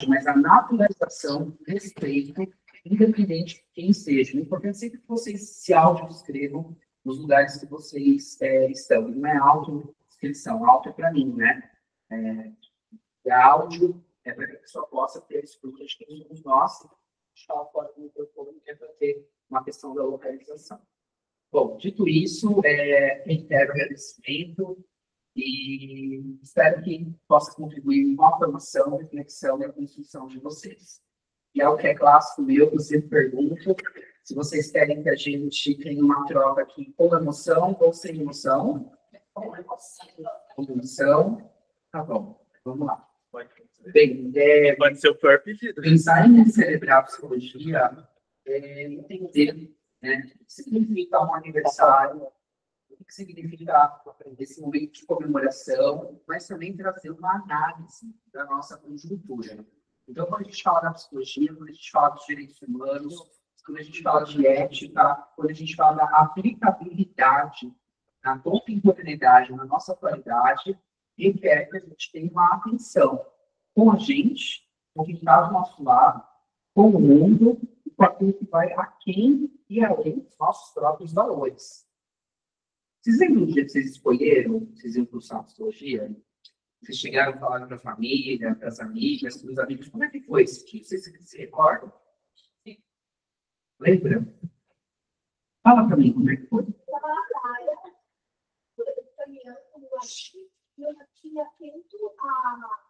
mas a naturalização, respeito, independente de quem seja. O importante é sempre que vocês se autodescrevam nos lugares que vocês estão. Não é autodescrição, auto é para mim, né? E áudio é para que a pessoa possa ter a escuta de quem somos nós, de tal forma que o microfone é para ter uma questão da localização. Bom, dito isso, reitero o agradecimento e espero que possa contribuir com a formação, reflexão e a construção de vocês. E é o que é clássico meu, eu sempre pergunto se vocês querem que a gente tenha uma troca aqui com emoção ou sem emoção. Com emoção. Com emoção. Tá bom, vamos lá. Bem, pode ser o pior pedido. Pensar em celebrar a psicologia é entender, né, o que significa um aniversário, o que significa esse momento de comemoração, mas também trazer uma análise da nossa conjuntura. Então, quando a gente fala da psicologia, quando a gente fala dos direitos humanos, quando a gente fala de ética, quando a gente fala da aplicabilidade, da contemporaneidade na nossa atualidade, requer que a gente tenha uma atenção com a gente, com quem está do nosso lado, com o mundo, e com aquilo que vai aquém e além dos nossos próprios valores. Vocês lembram do dia que vocês escolheram, vocês iam cursar psicologia? Vocês chegaram a falar para a família, para as amigas, para os amigos, como é que foi esse dia? Vocês se recordam? Sim. Lembra? Fala para mim como é que foi. Eu tinha feito a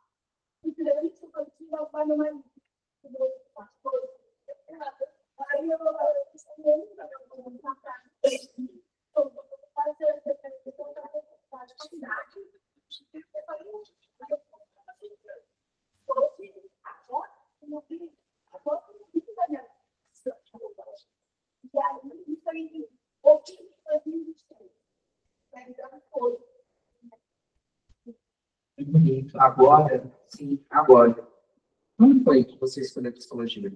entrevista com a pai no marido. Aí eu Agora, sim, agora. Como foi que você escolheu a psicologia?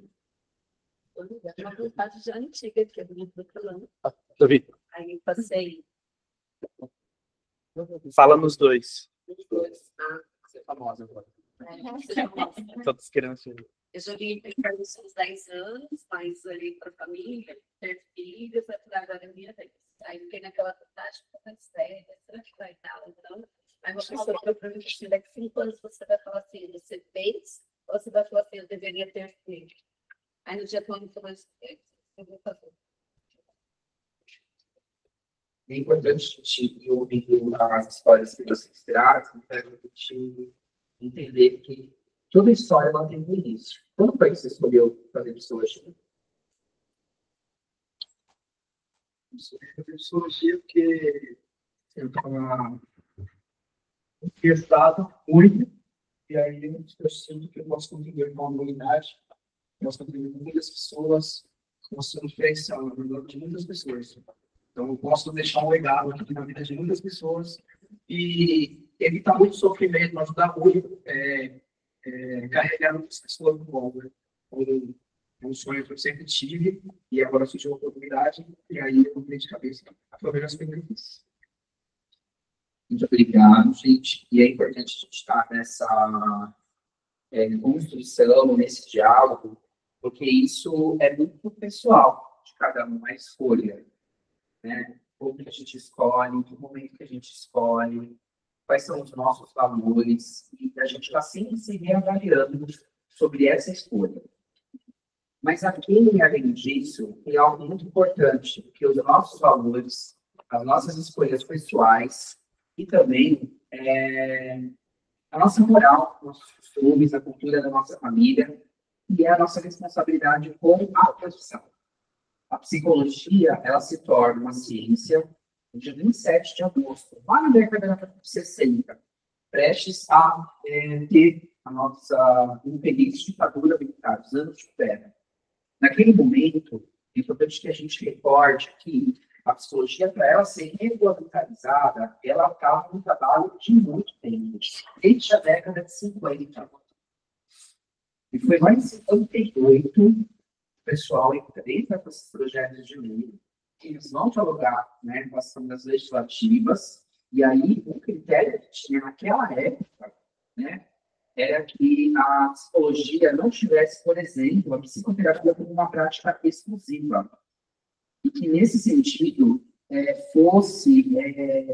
É uma vontade já antiga, que é do livro do Calão. Davi, Aí passei. fala nos dois. Você é famosa agora. Todos querendo ser. Eu joguei intercâmbio aos 10 anos, mas olhei para a família, ter filhos, agora é minha vez. Aí fiquei naquela vontade, séria, será que vai dar? Então, aí uma pessoa falou para mim, daqui 5 anos você vai falar assim, você fez, ou você vai falar assim, eu deveria ter feito. Aí no dia que eu falou isso, eu vou fazer. É importante a gente ouvir as histórias que vocês trazem, para a gente entender que toda história ela tem um início. Como foi que você escolheu fazer psicologia? Eu escolhi psicologia porque eu estava interessado muito, e aí eu sinto que eu posso contribuir com a humanidade, posso contribuir com muitas pessoas, posso influenciar na vida de muitas pessoas. Então, eu posso deixar um legado aqui na vida de muitas pessoas e evitar muito sofrimento, ajudar muito, carregar muitas pessoas no colo. É um sonho que eu sempre tive e agora surgiu a oportunidade e aí eu comprei de cabeça a primeira coisas. Muito obrigado, gente. E é importante a gente estar nessa construção, nesse diálogo, porque isso é muito pessoal de cada um, a escolha. Né? Como que a gente escolhe, em que momento que a gente escolhe, quais são os nossos valores, e a gente está sempre se reavaliando sobre essa escolha. Mas aqui, além disso, tem algo muito importante, que os nossos valores, as nossas escolhas pessoais, e também a nossa moral, nossos costumes, a cultura da nossa família, e a nossa responsabilidade com a profissão. A psicologia, ela se torna uma ciência no dia 27 de agosto, lá na década de 60, prestes a ter a nossa independência de ditadura militar, os anos de guerra. Naquele momento, é importante que a gente recorde que a psicologia, para ela ser regularizada, ela estava no trabalho de muito tempo, desde a década de 50. E foi lá em 58 o pessoal entra com esses projetos de lei, que eles vão dialogar, né, com as câmaras legislativas, e aí o critério que tinha naquela época, né, era que a psicologia não tivesse, por exemplo, a psicoterapia como uma prática exclusiva. E que, nesse sentido, fosse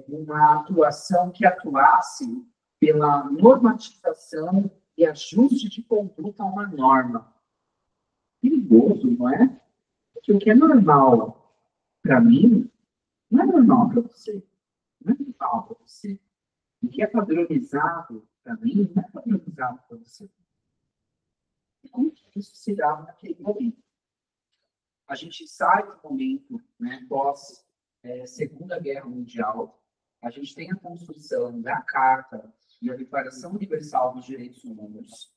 uma atuação que atuasse pela normatização e ajuste de conduta a uma norma. Perigoso, não é? Porque o que é normal para mim, não é normal para você. Não é normal para você. O que é padronizado para mim, não é padronizado para você. E como que isso se dá naquele momento? A gente sai do momento, né, pós Segunda Guerra Mundial, a gente tem a construção da Carta e a Declaração Universal dos Direitos Humanos.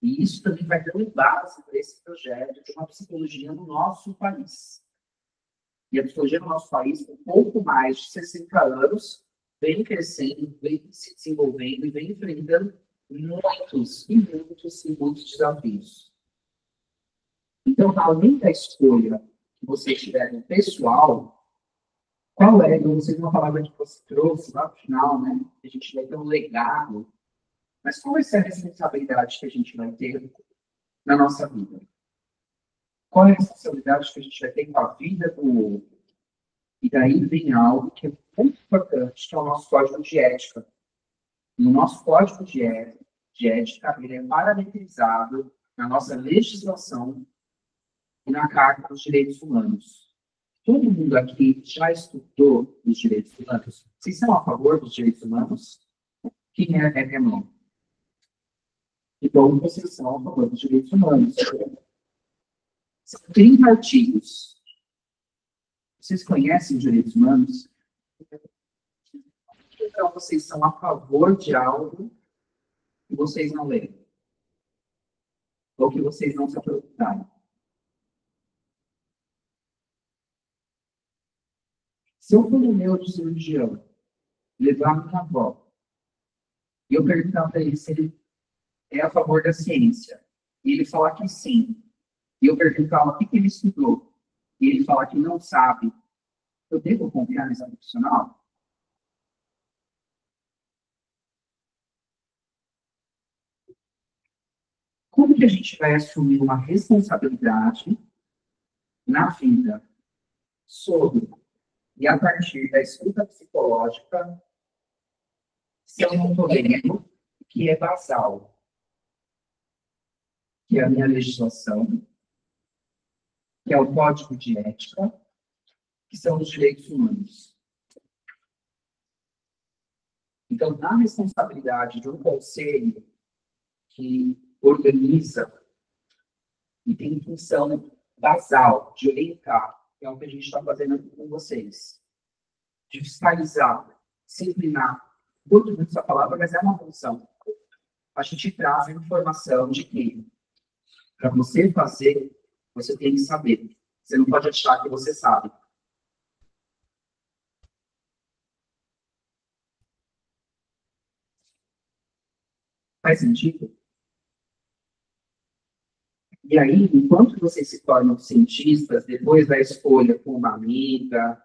E isso também vai dando base para esse projeto de uma psicologia no nosso país. E a psicologia no nosso país, com pouco mais de 60 anos, vem crescendo, vem se desenvolvendo e vem enfrentando muitos desafios. Então, além da escolha que vocês tiveram pessoal, qual é, eu não sei uma palavra que você trouxe lá no final, né? A gente vai ter um legado, mas qual vai ser a responsabilidade que a gente vai ter na nossa vida? Qual é a responsabilidade que a gente vai ter com a vida do outro? E daí vem algo que é muito importante, que é o nosso código de ética. E o nosso código de ética, ele é parametrizado na nossa legislação e na Carta dos Direitos Humanos. Todo mundo aqui já estudou os direitos humanos? Vocês são a favor dos direitos humanos? Quem é minha mão? Então, vocês são a favor dos direitos humanos. São 30 artigos. Vocês conhecem os direitos humanos? Então, vocês são a favor de algo que vocês não leem. Ou que vocês não se aprofundaram. Se eu for no meu de cirurgião, levar minha avó, e eu perguntar para ele se ele é a favor da ciência, e ele falar que sim, e eu perguntar o que ele estudou, e ele falar que não sabe, eu devo confiar nessa profissional? Como que a gente vai assumir uma responsabilidade na vida sobre e a partir da escuta psicológica, se eu não estou lendo, que é basal, que é a minha legislação, que é o código de ética, que são os direitos humanos. Então, a responsabilidade de um conselho que organiza e tem função basal de orientar, que é o que a gente está fazendo aqui com vocês, de fiscalizar, disciplinar, muito muito essa palavra, mas é uma função. A gente traz a informação de que, para você fazer, você tem que saber. Você não pode achar que você sabe. Faz sentido? E aí, enquanto vocês se tornam cientistas, depois da escolha com uma amiga,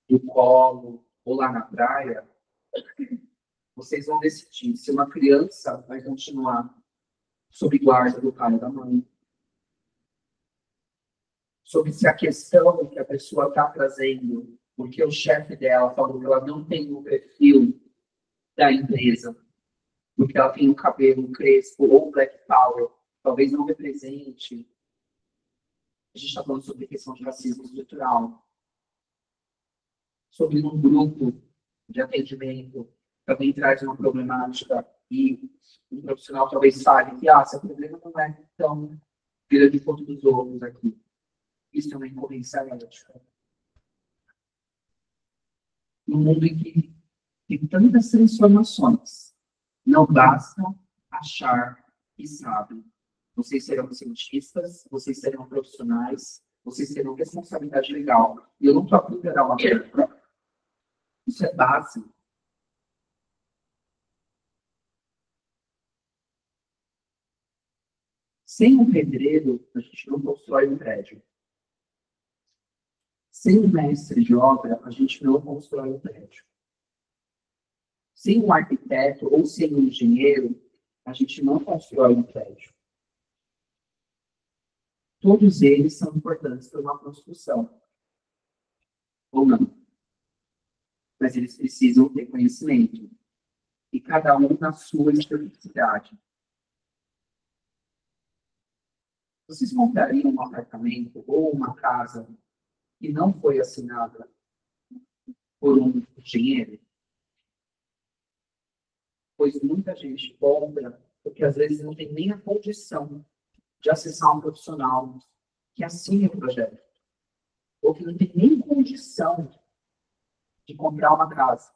do colo, ou lá na praia, vocês vão decidir se uma criança vai continuar sob guarda do pai e da mãe, sobre se a questão que a pessoa está trazendo, porque o chefe dela falou que ela não tem o perfil da empresa, porque ela tem o cabelo crespo ou black power, talvez não represente. A gente está falando sobre questão de racismo estrutural. Sobre um grupo de atendimento também traz uma problemática e o profissional talvez fale que seu problema não é tão grande quanto dos outros aqui. Isso é uma incorrência ética. No mundo em que tem tantas transformações, não basta achar que sabem. Vocês serão cientistas, vocês serão profissionais, vocês terão responsabilidade legal. E eu não estou aqui para dar uma pergunta. Isso é base. Sem um pedreiro, a gente não constrói um prédio. Sem um mestre de obra, a gente não constrói um prédio. Sem um arquiteto ou sem um engenheiro, a gente não constrói um prédio. Todos eles são importantes para uma construção. Ou não. Mas eles precisam ter conhecimento. E cada um na sua especificidade. Vocês comprariam um apartamento ou uma casa que não foi assinada por um engenheiro? Pois muita gente compra porque às vezes não tem nem a condição de acessar um profissional que assine o projeto. Ou que não tem nem condição de comprar uma casa.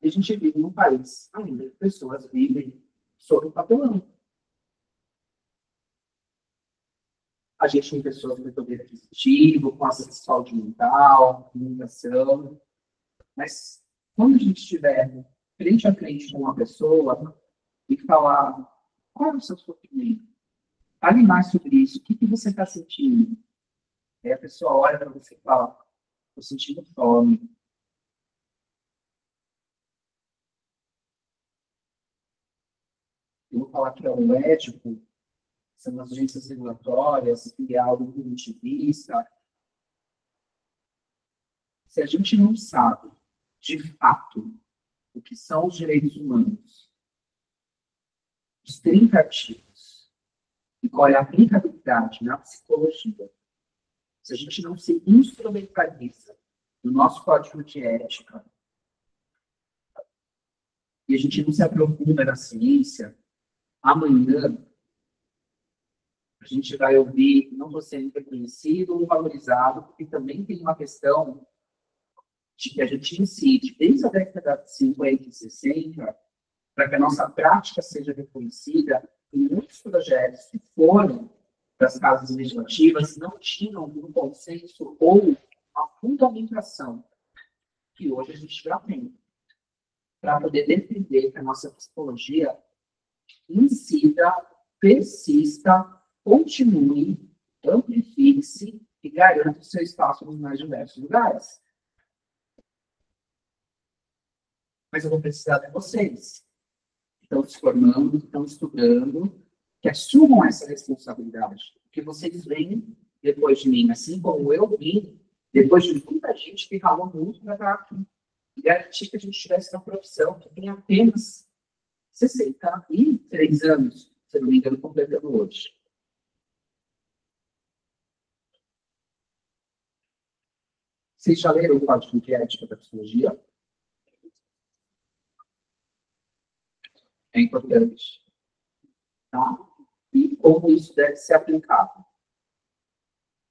E a gente vive num país ainda que pessoas vivem sob o papelão. A gente tem pessoas com poder aquisitivo, com acesso à saúde mental, comunicação. Mas quando a gente estiver frente a frente com uma pessoa e falar qual é o seu sofrimento, fale mais sobre isso, o que você está sentindo? Aí a pessoa olha para você e fala, estou sentindo fome. Eu vou falar que é o ético, são as agências regulatórias, que é algo punitivista. Se a gente não sabe, de fato, o que são os direitos humanos, os 30 artigos, e qual é a aplicabilidade na psicologia, se a gente não se instrumentaliza no nosso código de ética, e a gente não se aprofunda na ciência, amanhã a gente vai ouvir, não vou ser reconhecido ou valorizado, porque também tem uma questão de que a gente incide, desde a década de 50 e 60, para que a nossa prática seja reconhecida, e muitos projetos que foram para as casas legislativas não tinham um consenso ou uma fundamentação que hoje a gente já tem, para poder defender que a nossa psicologia incida, persista, continue, amplifique-se e garanta o seu espaço nos mais diversos lugares. Mas eu vou precisar de vocês. Estão se formando, estão estudando, que assumam essa responsabilidade. Porque vocês vêm depois de mim, assim como eu vim, depois de muita gente que ralou muito para estar aqui. E garantir que a gente tivesse uma profissão que tem apenas 63 anos, se não me engano, completando hoje. Vocês já leram o Código de Ética da Psicologia? É importante. Tá? E como isso deve ser aplicado?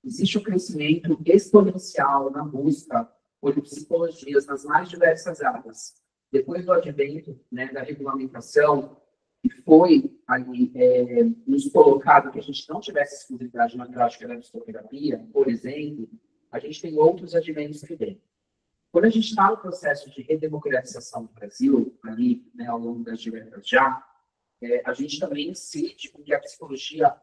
Existe um crescimento exponencial na busca por psicologias nas mais diversas áreas. Depois do advento, né, da regulamentação, que foi ali nos colocado que a gente não tivesse exclusividade na prática da psicoterapia, por exemplo, a gente tem outros adventos que vêm. Quando a gente está no processo de redemocratização do Brasil, ali, né, ao longo das décadas já, a gente também incide com que a psicologia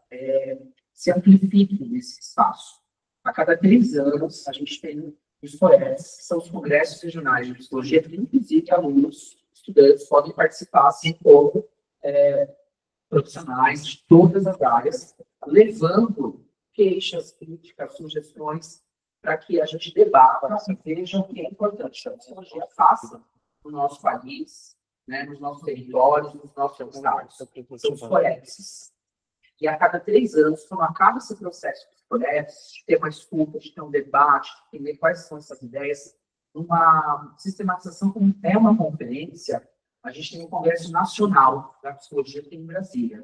se amplifique nesse espaço. A cada 3 anos, a gente tem os COES, que são os congressos regionais de psicologia, que inclusive alunos, estudantes, podem participar, assim como profissionais de todas as áreas, levando queixas, críticas, sugestões, para que a gente debata e veja o que é importante que a psicologia faça no nosso país, né, nos nossos territórios, nos nossos estados. São os COEPs. E a cada 3 anos, quando acaba esse processo dos COEPs, de ter uma escuta, de ter um debate, de entender quais são essas ideias, uma sistematização, como é uma conferência, a gente tem um Congresso Nacional da Psicologia aqui em Brasília.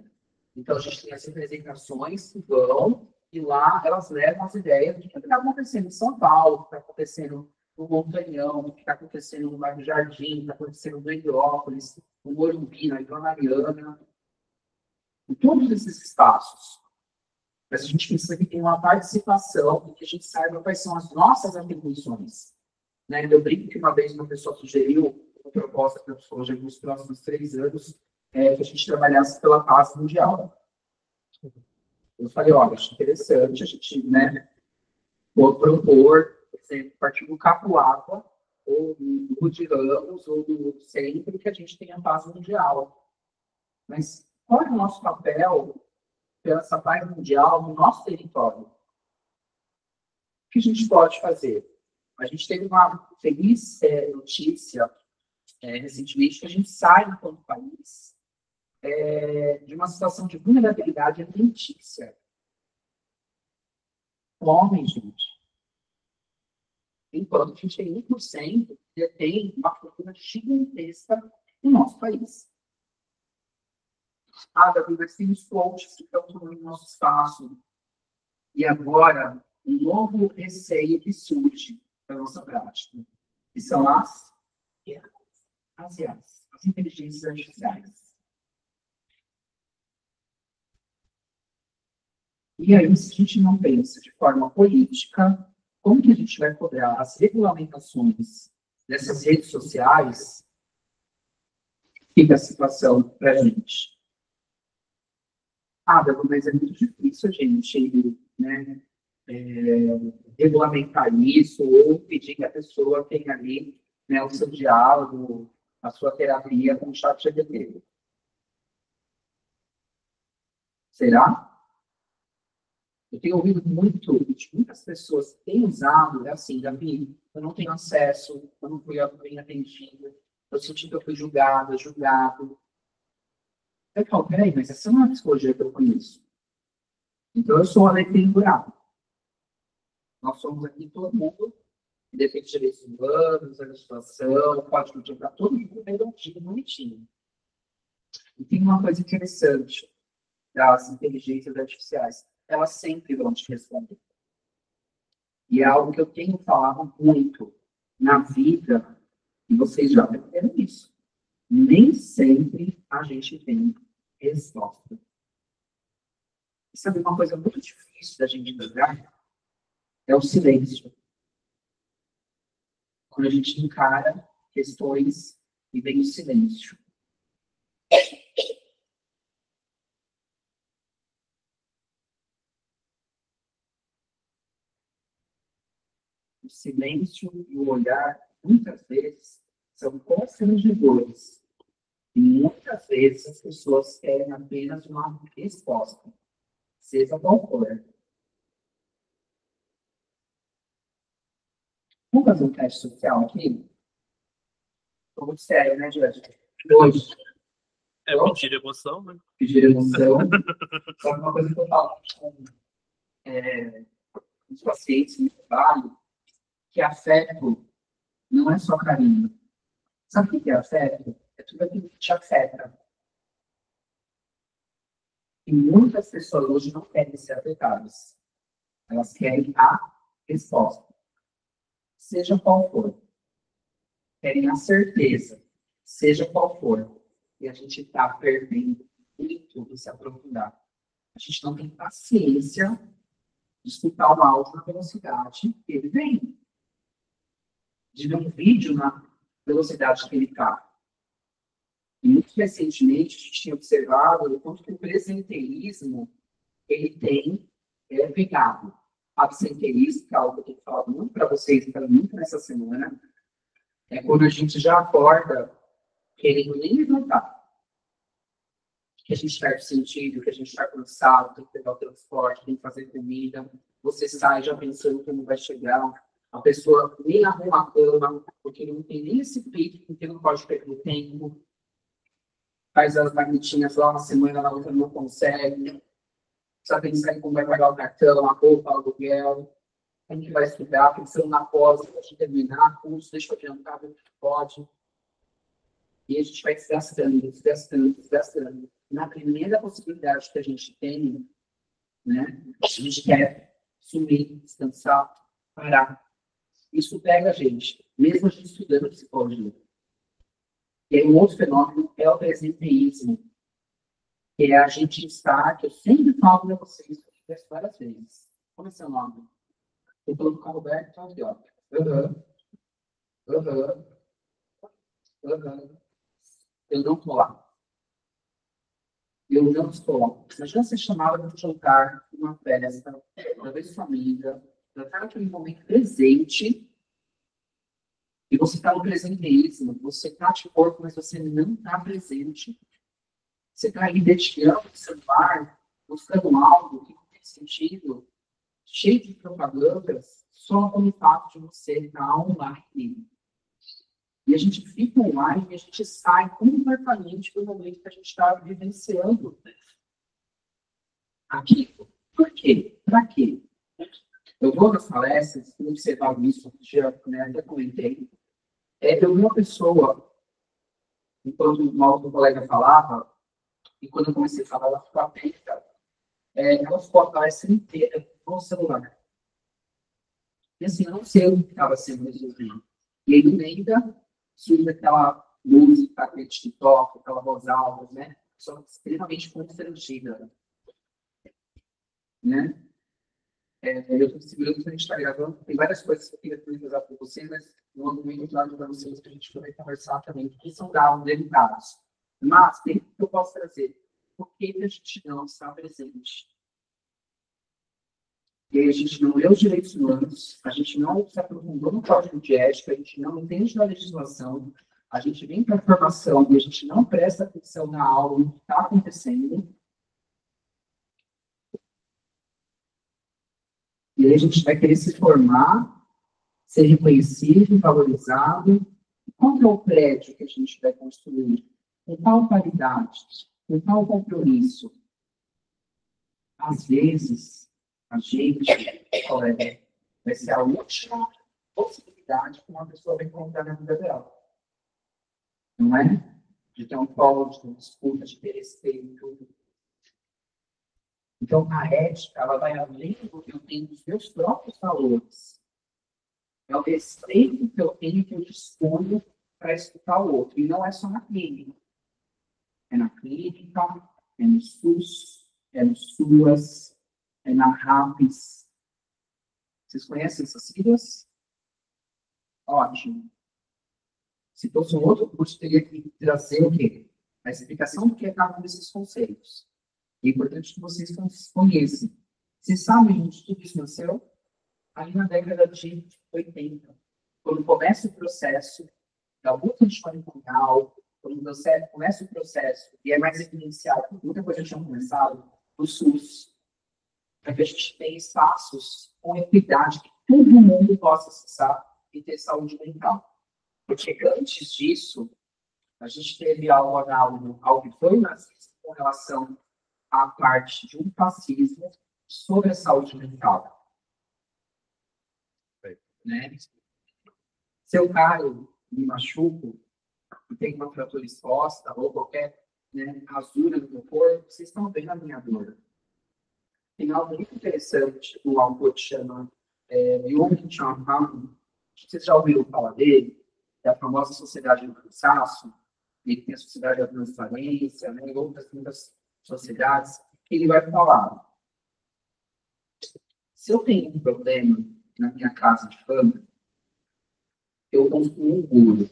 Então, a gente tem as representações que vão, e lá elas levam as ideias do que está acontecendo em São Paulo, o que está acontecendo no Montanhão, o que está acontecendo no bairro Jardim, o que está acontecendo no Hidrópolis, no Morumbi, na Vila Mariana, em todos esses espaços. Mas a gente precisa que tenha uma participação e que a gente saiba quais são as nossas atribuições. Né? Eu brinco que uma vez uma pessoa sugeriu uma proposta para a psicologia nos próximos 3 anos, que a gente trabalhasse pela paz mundial. Eu falei, olha, acho interessante a gente, né, propor, por exemplo, a partir do Capuava, ou do Rude Ramos, ou do Centro, que a gente tenha paz mundial. Mas qual é o nosso papel pela essa paz mundial no nosso território? O que a gente pode fazer? A gente teve uma feliz notícia recentemente que a gente sai, enquanto país, de uma situação de vulnerabilidade alimentícia. Fome, gente. Enquanto a gente tem 1% que tem uma cultura gigantesca no nosso país. Davi, mas tem os coaches que estão tomando nosso espaço. E agora, um novo receio que surge da nossa prática, que são as IAs, as inteligências artificiais. E aí, se a gente não pensa de forma política, como que a gente vai cobrar as regulamentações dessas redes sociais? Fica a situação para a gente. Mas é muito difícil a gente, né, regulamentar isso ou pedir que a pessoa tenha ali, né, o seu diálogo, a sua terapia com o ChatGPT. Será? Eu tenho ouvido muito de muitas pessoas que têm usado, assim, Davi, eu não tenho acesso, eu não fui bem atendido, eu senti que eu fui julgado. Eu falo, peraí, mas essa não é a psicologia que eu conheço. Então, eu sou um alecrim dourado. Nós somos aqui todo mundo que defende direitos humanos, a legislação, código de para todo mundo redondinho, bonitinho. E tem uma coisa interessante das inteligências artificiais. Elas sempre vão te responder. E é algo que eu tenho falado muito na vida, e vocês já aprenderam isso. Nem sempre a gente tem resposta. E sabe uma coisa muito difícil da gente lidar? É o silêncio. Quando a gente encara questões e vem o silêncio. O silêncio e o olhar, muitas vezes, são constrangedores. E muitas vezes as pessoas querem apenas uma resposta, seja qual for. Vamos fazer um teste social aqui? Estou muito sério, né, Jorge? Hoje. Pedir emoção, né? Pedir emoção. Só que uma coisa que eu falo com os pacientes no trabalho, que afeto não é só carinho. Sabe o que é afeto? É tudo aquilo que te afeta. E muitas pessoas hoje não querem ser afetadas. Elas querem a resposta. Seja qual for. Querem a certeza. Seja qual for. E a gente está perdendo muito de se aprofundar. A gente não tem paciência de escutar o áudio na velocidade que ele vem. De ver um vídeo na velocidade que ele está. E muito recentemente, a gente tem observado o quanto que o presenteísmo ele tem pegado. Absenteísmo, que é algo que eu tenho falado muito para vocês, muito nessa semana, é quando a gente já acorda querendo nem levantar. Que a gente perde sentido, que a gente está cansado, tem que pegar o transporte, tem que fazer comida. Você sai já pensando que não vai chegar. A pessoa nem arruma a cama, porque não tem nem esse pique, porque não pode perder tempo. Faz as marmitinhas lá uma semana, na outra não consegue. Só pensar em como vai pagar o cartão, a roupa, o aluguel. Como que vai estudar, pensando na pós, deixa eu terminar, curso, deixa eu adiantar, pode. E a gente vai desgastando. Na primeira possibilidade que a gente tem, né, a gente quer sumir, descansar, parar. Isso pega a gente, mesmo a gente estudando psicologia. E aí, um outro fenômeno é o presenteísmo, que é a gente estar, que eu sempre falo para vocês, várias vezes. Como é seu nome? Eu estou no carro aberto, então aqui, ó. Eu não estou lá. Eu não estou lá. Imagina ser chamada para um jantar, uma festa, talvez família, já está naquele momento presente. E você está no presenteísmo, você está de corpo, mas você não está presente. Você está aí dedicando o celular, buscando algo que não tem sentido, cheio de propagandas, só pelo fato de você estar online. E a gente fica online e a gente sai completamente do momento que a gente está vivenciando aquilo. Por quê? Para quê? Eu vou nas palestras, vou observar isso, já até comentei. Eu vi uma pessoa, enquanto o nosso colega falava, e quando eu comecei a falar, ela ficou atenta. Ela ficou a palestra inteira com o celular. E assim, eu não sei o que estava sendo resolvido. E aí, no meio surge aquela música, aquele TikTok, aquela voz alta, né? Só extremamente constrangida. Né? Eu estou segurando que a gente está gravando. Tem várias coisas que eu queria perguntar para vocês, mas no outro momento eu para vocês que a gente vai conversar também, que são dados delicados. Mas, tem que eu posso trazer. Por que a gente não está presente? E aí a gente não lê os direitos humanos, a gente não se aprofundou no código de ética, a gente não entende da legislação, a gente vem para a formação e a gente não presta atenção na aula, no que está acontecendo. E aí a gente vai querer se formar, ser reconhecido, valorizado. Qual é o prédio que a gente vai construir? Com qual qualidade? Com qual compromisso? Às vezes, a gente, colega, vai ser a última possibilidade que uma pessoa vai encontrar na vida dela. Não é? De ter um código, de escuta, de ter respeito. Então, a ética, ela vai além do que eu tenho dos meus próprios valores. É o respeito que eu tenho, que eu disponho para escutar o outro. E não é só na clínica. É na clínica, é no SUS, é no SUAS, é na RAPS. Vocês conhecem essas siglas? Ótimo. Se fosse um outro curso, teria que trazer o quê? A explicação do que é cada um desses conceitos. É importante que vocês conheçam. Vocês sabem onde tudo isso nasceu? Ali na década de 80. Quando começa o processo da luta antimanicomial, quando começa o processo, e é mais evidenciado, muita coisa tinha começado, no SUS, para que a gente tenha espaços com equidade, que todo mundo possa acessar e ter saúde mental. Porque antes disso, a gente teve algo análogo ao que foi o nazismo com relação à parte de um fascismo sobre a saúde mental. Né? Se eu caio, me machuco, e tenho uma fratura exposta, ou qualquer rasura no meu corpo, vocês estão vendo a minha dor. Tem algo muito interessante, o autor chama Byung Chul Han. Vocês já ouviram falar dele? É a famosa Sociedade do Cansaço. Ele tem a Sociedade da Transparência, né, e outras muitas sociedades. Ele vai falar: se eu tenho um problema na minha casa de fama, eu construo um muro.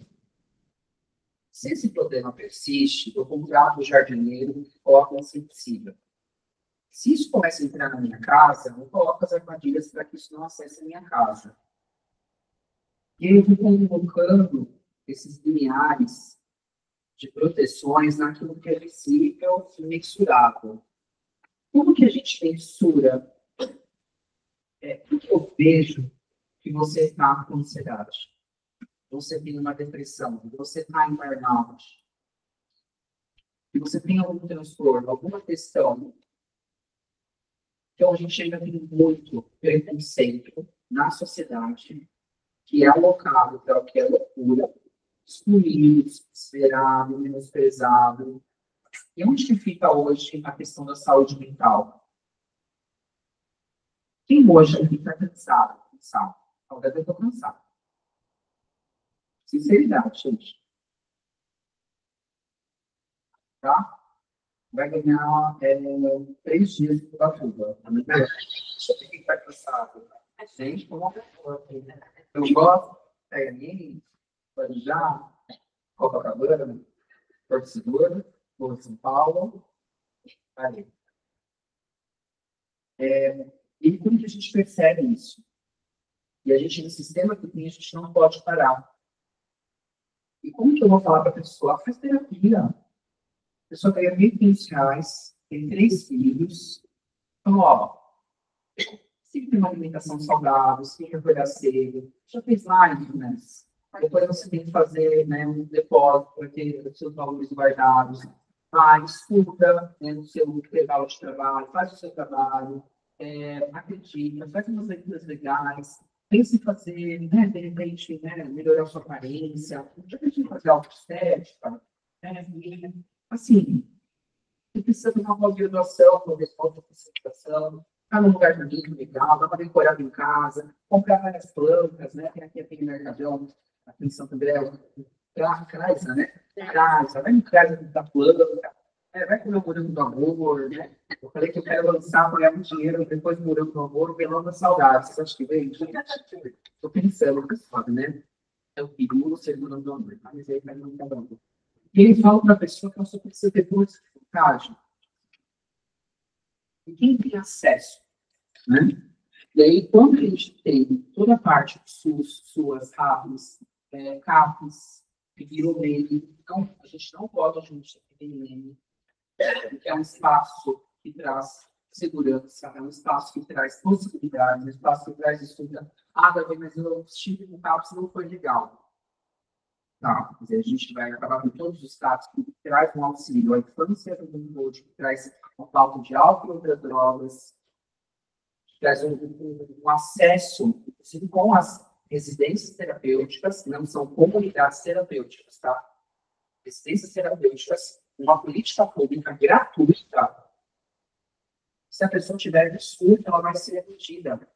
Se esse problema persiste, eu contrato o jardineiro e coloco um inseticida. Se isso começa a entrar na minha casa, eu coloco as armadilhas para que isso não acesse a minha casa. E eu vou colocando esses limiares de proteções naquilo que é visível e mensurável. Como que a gente mensura? O que eu vejo que você está com ansiedade? Você tem uma depressão, você está em burnout, que você tem algum transtorno, alguma questão. Então, a gente ainda tem muito preconceito na sociedade que é alocado para o que é loucura, excluído, desesperado, menosprezado. E onde que fica hoje a questão da saúde mental? Quem hoje está cansado? Talvez eu estou cansado. Sinceridade, gente. Tá? Vai ganhar 3 dias de cobertura. Só tem que estar cansado. Gente, como eu gosto, Taiane, Guarujá, Copacabana, Porto Seguro, Porto São Paulo, ali. E como que a gente percebe isso? E a gente, no sistema que tem, a gente não pode parar. E como que eu vou falar para a pessoa? Faz terapia. A pessoa ganha R$ 1.500, tem 3 filhos. Então, ó, sempre tem uma alimentação saudável, sempre acordar cedo. Já fez mindfulness. Depois você tem que fazer, né, um depósito para ter os seus valores guardados. Estuda, né, no seu intervalo de trabalho, faz o seu trabalho, acredita, faz umas leituras legais, pense em fazer, né, de repente, né, melhorar a sua aparência, já pensou em fazer autoestética, né, e, assim, você precisa ter uma pós-graduação, uma resposta para especialização, ficar num lugar bonito, legal, dá para decorar em casa, comprar várias plantas, né, tem aqui aquele mercadão, aqui em Santo André, Crasa, né? Crasa, vai no Crasa da planta, vai comer o morango do amor, né? Eu falei que eu quero lançar para ganhar muito dinheiro, depois do morango do amor, o melão da saudade. Vocês acham que vem? Estou pensando, pessoal, né? É o peru, o segundo do amor, mas aí vai não tá bom. E ele fala para a pessoa que ela só precisa ter duas dificuldades. E quem tem acesso, né? E aí, quando a gente tem toda a parte de suas rápidas, CAPs, que virou meme, então, a gente não pode admitir que tem meme, porque é um espaço que traz segurança, é um espaço que traz possibilidades, é um espaço que traz estudo. Davi, mas eu estive no CAPS e não foi legal. Tá, quer dizer, a gente vai acabar com todos os casos que traz um auxílio à infância do mundo, que traz uma falta de álcool e outras drogas, traz um acesso, inclusive com as residências terapêuticas, não são comunidades terapêuticas, tá? Residências terapêuticas, uma política pública gratuita. Se a pessoa tiver surto, ela vai ser atendida.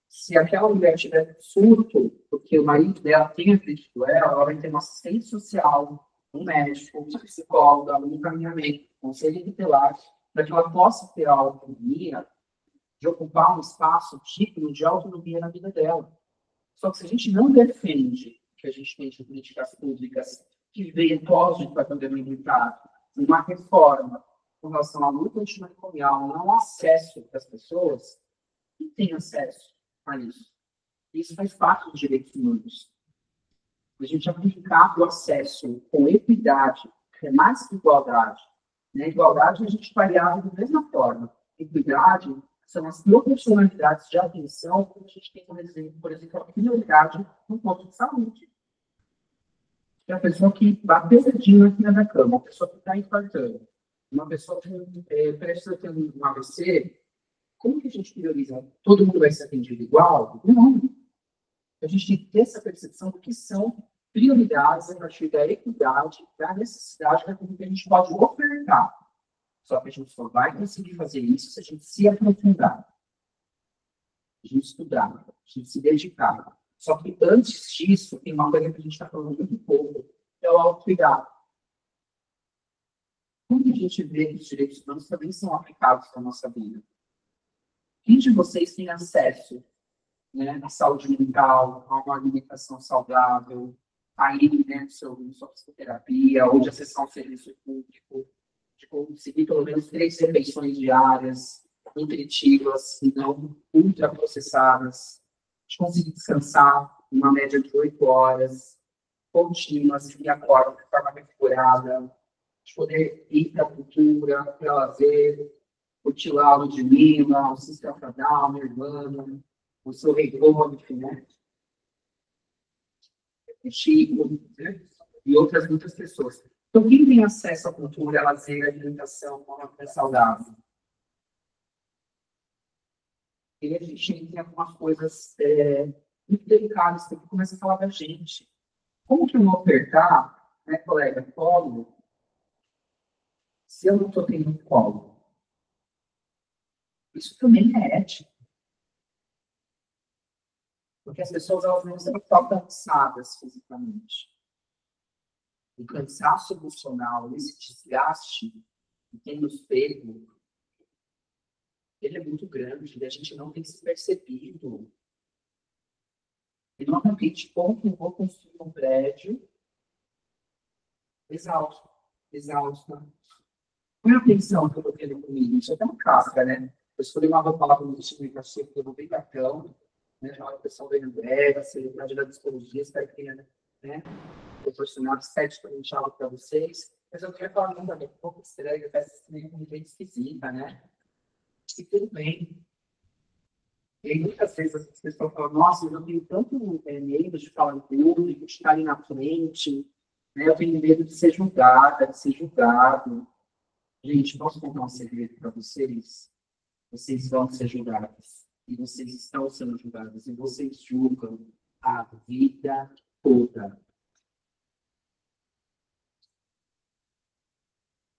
Se aquela mulher tiver surto, porque o marido dela tem agredido ela vai ter um assistente social, um médico, um psicólogo, um encaminhamento, um conselho tutelar, para que ela possa ter a autonomia de ocupar um espaço digno de autonomia na vida dela. Só que se a gente não defende que a gente tem de políticas públicas que veem para poder militar uma reforma com relação à luta antimanicomial, não acesso das pessoas, que tem acesso a isso. Isso faz parte dos direitos humanos. A gente aplicar o acesso com equidade, que é mais que igualdade. Na igualdade, a gente variava da mesma forma. Equidade são as proporcionalidades de atenção que a gente tem, por exemplo, a prioridade no ponto de saúde. É a pessoa que bateu dedinho aqui na cama, uma pessoa que está infartando, uma pessoa que precisa ter um AVC, como que a gente prioriza? Todo mundo vai ser atendido igual? Não. A gente tem que ter essa percepção do que são prioridades a partir da equidade, da necessidade daquilo que a gente pode ofertar. Só que a gente só vai conseguir fazer isso se a gente se aprofundar, a gente estudar, a gente se dedicar. Só que antes disso, tem uma coisa que a gente está falando muito pouco, é o autocuidado. Como a gente vê que os direitos humanos também são aplicados na nossa vida? Quem de vocês tem acesso, né, à saúde mental, a uma alimentação saudável, a ir, né, sua psicoterapia, ou de acessar um serviço público, de conseguir pelo menos 3 refeições diárias, nutritivas e não ultraprocessadas, de conseguir descansar uma média de 8 horas, contínuas, e acorda de forma refrigerada, de poder ir para a cultura, para lazer, curtir lá o Ludmilla, o System of a Down, Nirvana, o seu Rei Golf, né? O Chico, né? E outras muitas pessoas. Então, quem tem acesso à cultura, a lazer, à alimentação, a uma vida saudável? E a gente tem algumas coisas muito delicadas que começa a falar da gente. Como que eu vou ofertar, né, colega, colo, se eu não estou tendo colo? Isso também é ético. Porque as pessoas elas não estão só cansadas fisicamente. O cansaço emocional, esse desgaste que tem nos pego, ele é muito grande, e a gente não tem se percebido. E normalmente, como que eu vou construir um prédio exausto, exausta? Qual é a atenção que eu estou tendo comigo? Isso é até uma casca, né? Eu escolhi uma roupa lá para o explicação, que eu vou bem bacana, né? Já uma pessoa bem breve, celebridade da psicologia, espero que tenha, né? Proporcionado 7 para algo para vocês. Mas eu quero falar também um pouco estranho, parece meio de gente esquisita, né? E tudo bem. E aí, muitas vezes as pessoas falam, nossa, eu não tenho tanto medo de falar em público, de estar ali na frente, né? Eu tenho medo de ser julgada, de ser julgado. Gente, posso contar um segredo para vocês? Vocês vão ser julgados. E vocês estão sendo julgados. E vocês julgam a vida toda.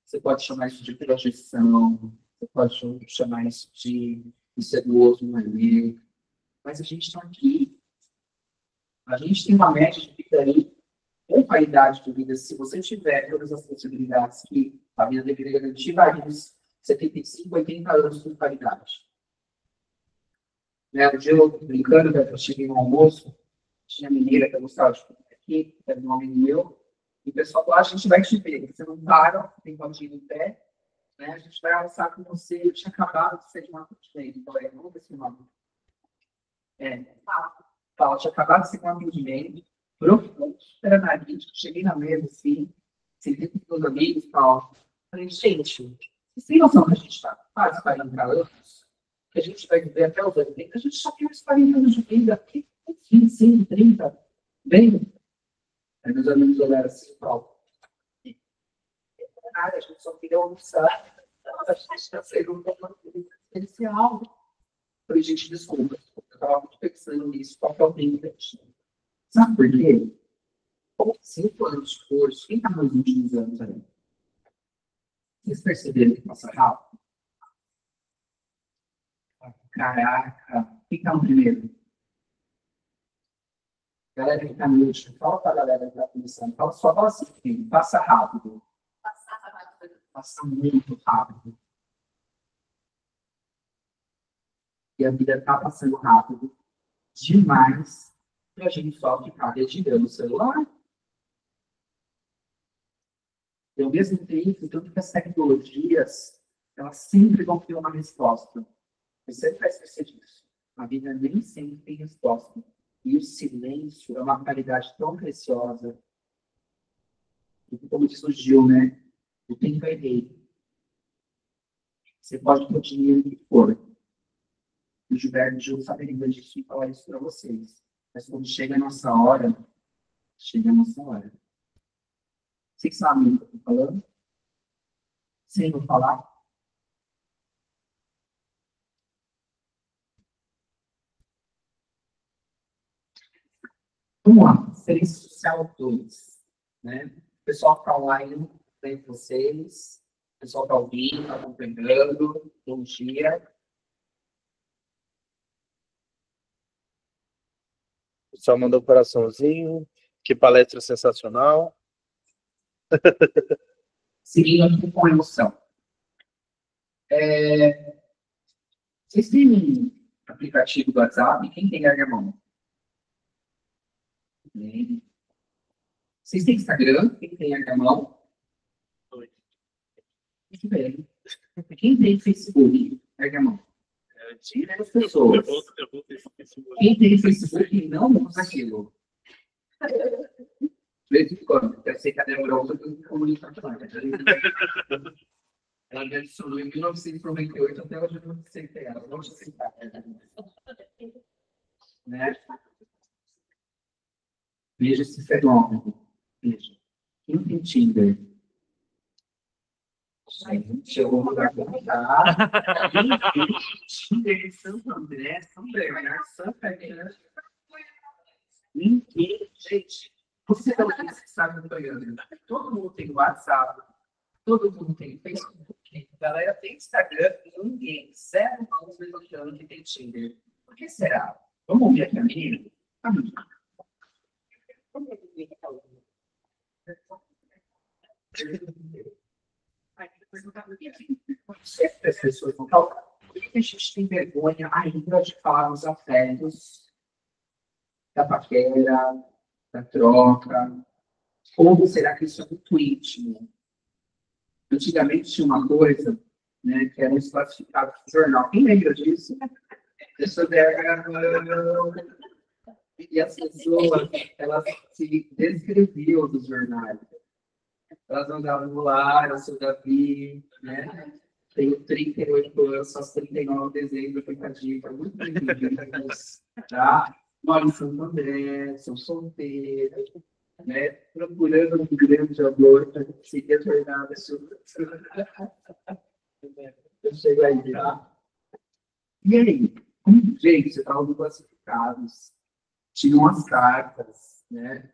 Você pode chamar isso de projeção, você pode chamar isso de isso é do outro, não é meu. Mas a gente está aqui. A gente tem uma média de vida aí, com qualidade de vida. Se você tiver todas as possibilidades que a vida deveria garantir, vai uns 75, 80 anos de qualidade. Né? Um dia eu brincando, eu cheguei no almoço, tinha mineira que eu gostava de comer aqui, que era um amigo meu, e o pessoal falou, a gente vai te ver, você não para, tem rodinha em pé, né? A gente vai almoçar com você, eu tinha acabado de ser de uma continente, então vamos ver se o nome. Fala, tinha acabado de ser um atendimento, profundo, era nariz, cheguei na mesa, assim, sentei com meus amigos, tal. Falei, gente, vocês têm noção que a gente está quase 40 anos, que a gente vai viver até os 80, a gente só tem uns 40 anos de vida, aqui, 25, 30, bem. Aí meus amigos olharam assim, Paulo. A gente só queria almoçar. A gente está saindo de uma coisa especial. Falei, gente, desculpa. Eu estava muito pensando nisso, qual que é o tempo. Sabe por quê? Com 5 anos de curso, quem está nos últimos anos aí? Vocês perceberam que passa rápido? Caraca, quem está no primeiro? Galera que está no último, fala para a galera que está começando. Só fala assim, passa rápido. Passa muito rápido. E a vida está passando rápido demais para a gente só ficar dedilhando o celular. E ao mesmo tempo, tanto que as tecnologias, elas sempre vão ter uma resposta. Você sempre vai esquecer disso. A vida nem sempre tem resposta. E o silêncio é uma qualidade tão preciosa. E como diz o Gil, né? O tempo é rei. Você pode ter o dinheiro que for. O Gilberto Gil saberia disso e falar isso para vocês. Mas quando chega a nossa hora, chega a nossa hora. Vocês sabem o que eu estou falando? Sem eu falar? Vamos lá. Serviço social 2. Né? O pessoal está online, tem vocês. O pessoal está ouvindo, está acompanhando. Bom dia. O pessoal mandou um coraçãozinho. Que palestra sensacional. Seguindo aqui com emoção. Vocês têm aplicativo do WhatsApp? Quem tem Gargamão? Vocês têm Instagram? Quem tem Gargamão? Muito bem. Quem tem Facebook? Gargamão. Tira as pessoas. Eu vou ter Facebook. Quem tem Facebook e não usa aquilo? De vez em quando, eu sei que a Débora usa que eu comunico com ela. Ela me adicionou em 1998, até hoje eu não aceitei ela. Não aceitar. Né? Veja esse fenômeno. Veja. Quem tem Tinder? Gente, eu vou mudar para cá. Tinder em Santo André, São Bernardo, Santa Catarina. Ninguém, gente. Você não sabe do programa. Todo mundo tem WhatsApp. Todo mundo tem Facebook. A galera tem Instagram e ninguém. Zero pessoas achando que tem Tinder. Por que será? Vamos ouvir aqui a menina? As pessoas vão falar, por que a gente tem vergonha ainda de falar nos afetos da paquera, da troca? Ou será que isso é muito íntimo? Antigamente tinha uma coisa, né, que era um classificado do jornal. Quem lembra disso? E as pessoas, elas se descreviam dos jornais. Elas andavam lá, eu sou Davi, né? Tenho 38 anos, faço 39 de dezembro, fica a dica, muito bem-vindos, tá? Moro em Santo André, sou solteira, né? Procurando um grande amor para se retornar da sua. Eu chego aí, tá? E aí? Gente, você estava no classificados, tinham as cartas, né?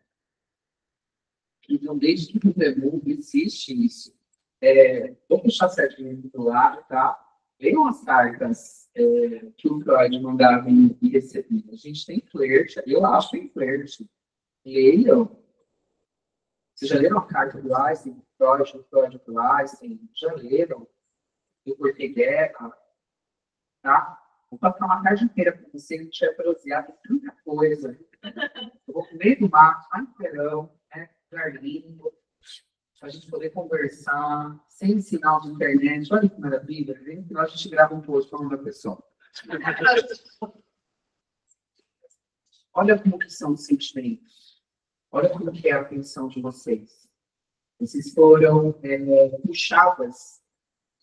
Então, desde que o Google existe isso. Vou puxar certinho do lado, tá? Leiam as cartas que o Freud mandava e recebia. A gente tem flerte, eu acho que tem flerte. Leiam. Vocês já leram a carta do Einstein, do Freud do Einstein? Já leram? Do Ortega, tá? Vou passar uma tarde inteira para você, que tiver proseado tanta coisa. Eu vou comer do mato, lá no verão, né? Lugar lindo, para a gente poder conversar, sem sinal de internet. Olha que maravilha, né? No final a gente grava um post falando da pessoa. Olha como que são os sentimentos. Olha como que é a atenção de vocês. Vocês foram puxadas.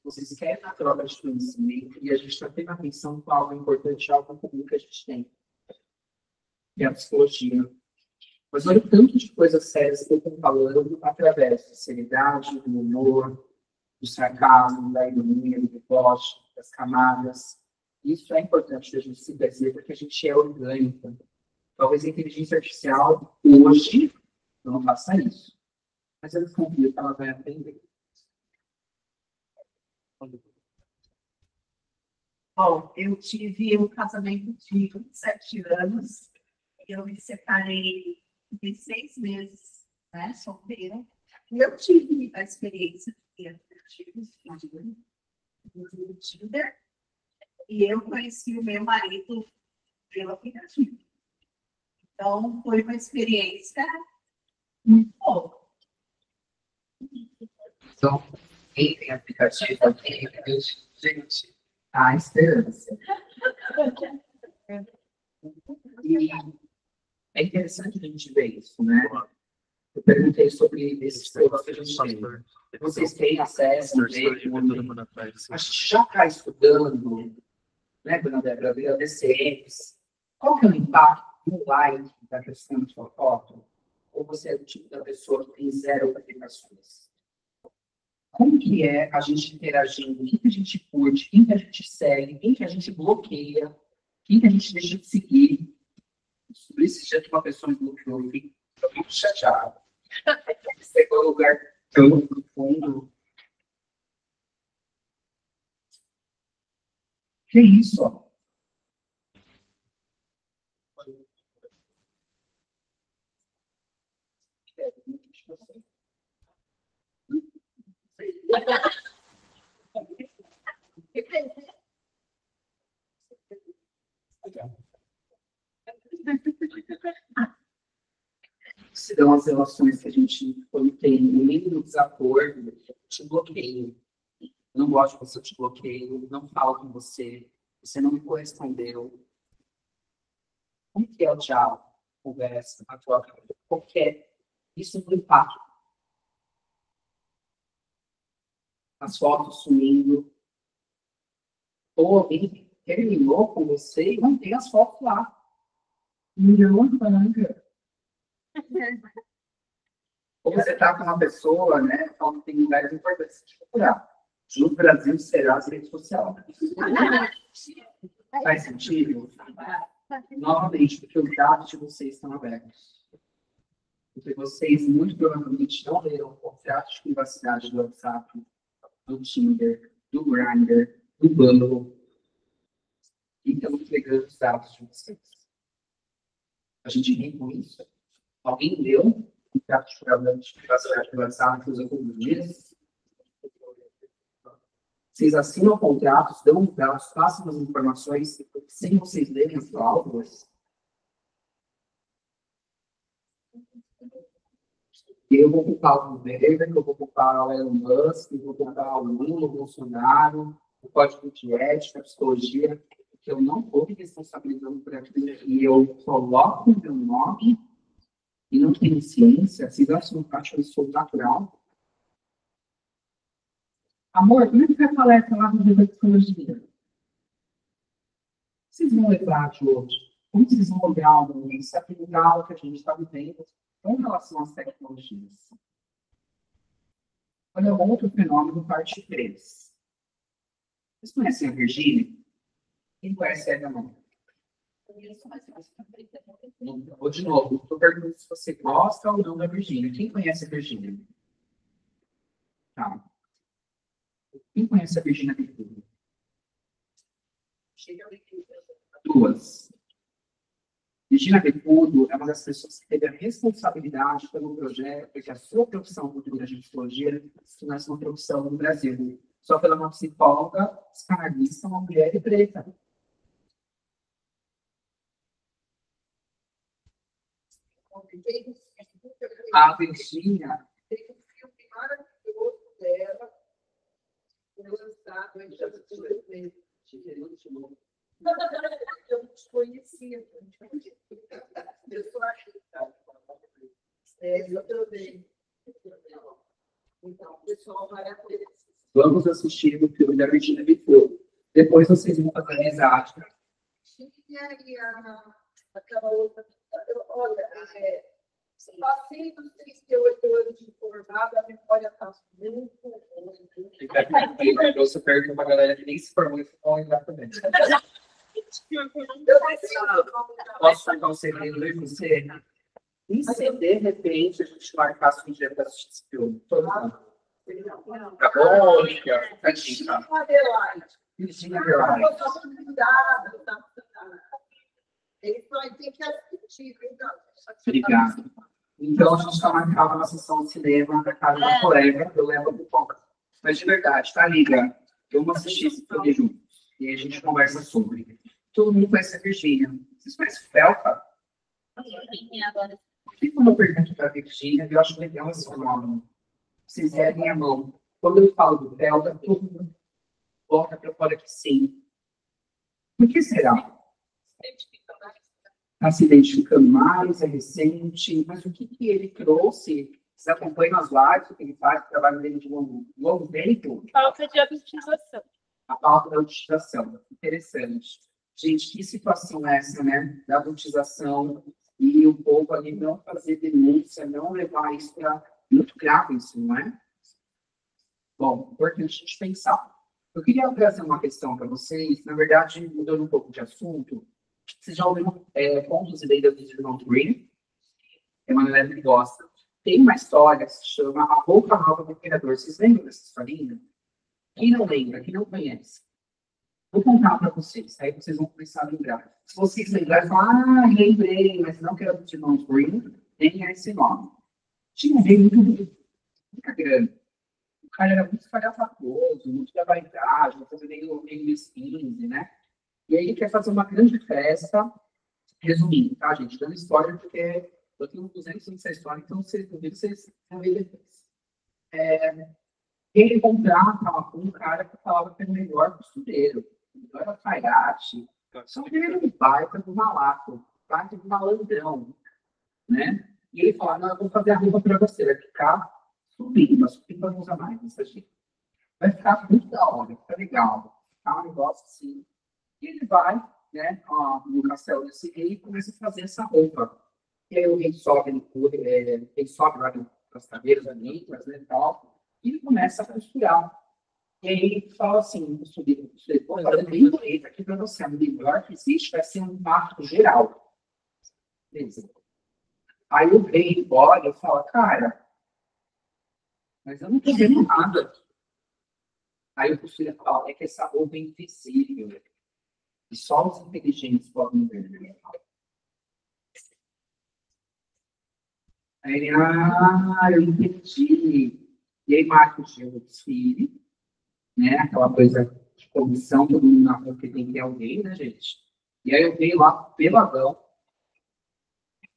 Vocês querem a troca de conhecimento e a gente está tendo atenção com algo importante, algo comum que a gente tem. Que é a psicologia. Mas olha o tanto de coisas sérias que eu estou falando através da seriedade, do humor, do sarcasmo, da ironia, do deboche, das camadas. Isso é importante a gente se perceber, porque a gente é orgânico. Talvez a inteligência artificial, hoje, não faça isso. Mas eu confio que ela vai aprender. Bom, eu tive um casamento de 7 anos. Eu me separei de 6 meses, né, solteira. Eu tive a experiência de aplicativos no Tinder. E eu conheci o meu marido pelo aplicativo. Então, foi uma experiência muito boa. Então, quem tem aplicativo aqui, gente, a esperança. E é interessante a gente ver isso, né? Eu perguntei sobre esses temas que a gente tem. Vocês têm acesso a ver? A gente já está estudando, né, dona Débora, adolescentes. Qual que é o impacto no like da questão de sua foto? Ou você é o tipo da pessoa que tem 0 aplicações? Como que é a gente interagindo? Quem que a gente curte? Quem que a gente segue? Quem que a gente bloqueia? Quem que a gente deixa de seguir? Sobre esse dia que uma pessoa me bloqueou, eu fiquei muito chateado. Pegou um lugar tão profundo. Que isso, ó? Se dão as relações que a gente tem no mínimo desacordo, eu te bloqueio. Eu não gosto de você, eu te bloqueio, não falo com você, você não me correspondeu. Como que é o diálogo, a conversa, a troca? Qualquer. Isso no impacto. As fotos sumindo. Ou alguém terminou com você e não tem as fotos lá. Milhão de manga. Ou você está com uma pessoa, né, falando que tem lugares importantes de procurar. No Brasil será a rede social. Faz sentido? Novamente, porque os dados de vocês estão abertos. Porque vocês, muito provavelmente, não leram o contrato de privacidade do WhatsApp, do Tinder, do Grindr, do Bumble. E estão entregando os dados de vocês. A gente ri com isso. Alguém leu o contrato de privacidade do WhatsApp que usa todos os dias? Vocês assinam contratos, dão dados, passam as informações sem vocês lerem as cláusulas. Eu vou culpar o governo, eu vou culpar o Elon Musk, eu vou culpar o Lula, o Bolsonaro, o código de ética, a psicologia, que eu não estou me responsabilizando por aquilo e eu coloco o meu nome e não tenho ciência, vocês acham que eu sou natural? Amor, como é que vai a palestra lá no Rio da Psicologia? Vocês vão levar de hoje? Como vocês vão olhar isso? É legal que a gente está vivendo com relação às tecnologias. Olha outro fenômeno, parte 3. Vocês conhecem a Virgínia? Quem conhece ela, não? Vou de novo. Estou perguntando se você gosta ou não da Virgínia. Quem conhece a Virgínia? Tá. Quem conhece a Virgínia Bicudo? Duas. Virgínia Bicudo é uma das pessoas que teve a responsabilidade pelo projeto, porque a sua profissão futura de psicologia se tornasse uma profissão no Brasil. Só pela uma psicóloga, psicanalista, uma mulher e preta. A Virgínia Tem um filme maravilhoso dela, lançado em 2013. Eu não desconhecia. Eu sou artista. Eu também. Então, o pessoal vai aprender. Vamos assistir o filme da Virgínia Bicudo. Depois vocês vão fazer amizade. Tinha aquela outra. Olha, passei dos 38 anos de formada, a memória está muito ruim. Fica tranquilo, você pergunta pra galera que nem se formou e ficou lembrar também. Posso contar um segredo aí pra você? E se de repente a gente marcasse um dia para assistir esse filme? Todo mundo. Tá bom, Olivia? Tadinha. Virgínia Adelaide. Eles vão ter que assistir, então. Obrigado. Então, a gente está marcando uma sessão de cinema na casa da colega, eu levo a pipoca. Mas de verdade, tá, amiga? Vamos assistir esse filme juntos. E aí a gente conversa sobre. Todo mundo conhece a Virgínia. Vocês conhecem o Felpa? E quando eu pergunto para a Virgínia, eu acho legal esse fenômeno. Vocês erguem a mão. Quando eu falo do Felpa, todo mundo bota para fora que sim. Por que será? Está se identificando mais, é recente, mas o que ele trouxe? Vocês acompanham as lives, o que ele faz, o trabalho dele de longo tempo? Falta de objetivação. A pauta da autização. Interessante. Gente, que situação é essa, né? Da autização e o povo ali não fazer denúncia, não levar isso para muito grave, isso, não é? Bom, importante a gente pensar. Eu queria trazer uma questão para vocês, na verdade, mudando um pouco de assunto. Vocês já ouviram Contos e Lendas dos Irmãos Grimm? É uma galera que gosta. Tem uma história que se chama A Roupa Nova do Imperador. Vocês lembram dessa historinha? Quem não lembra, quem não conhece? Vou contar para vocês, aí vocês vão começar a lembrar. Se vocês lembrarem, falar, lembrei, mas não que era dos Irmãos Grimm, nem é esse nome. Tinha um rei muito grande. O cara era muito espalhafatoso, muito da vaidade, uma coisa meio mesquinha, né? E aí ele quer fazer uma grande festa, resumindo, tá, gente? Dando história, porque eu tenho 200 anos dessa história, então vocês vão ver depois. Ele contrata um cara que falava que era o melhor costureiro, o melhor alfaiate, só que ele era um baita do malaco, baita do malandrão, né? E ele fala, não, eu vou fazer a roupa para você, vai ficar subindo, mas o que vai usar mais isso aqui? Vai ficar muito da hora, fica legal, tá? Um negócio assim. E ele vai, né, no castelo desse rei e começa a fazer essa roupa. E aí o rei sobe, ele sobe lá nas cadeiras amigas, né, e tal, e ele começa a costurar. E aí ele fala assim, costureiro, vou fazer bem bonito aqui para você, o melhor que existe vai ser um impacto geral. Beleza. Aí o rei olha e fala, cara, mas eu não estou vendo nada. Aí o costureiro fala, é que essa roupa é invisível. E só os inteligentes podem ver. Aí ele, eu entendi. E aí marca o dia do desfile, né? Aquela coisa de comissão, todo mundo na rua que tem que ter alguém, né, gente? E aí eu veio lá peladão,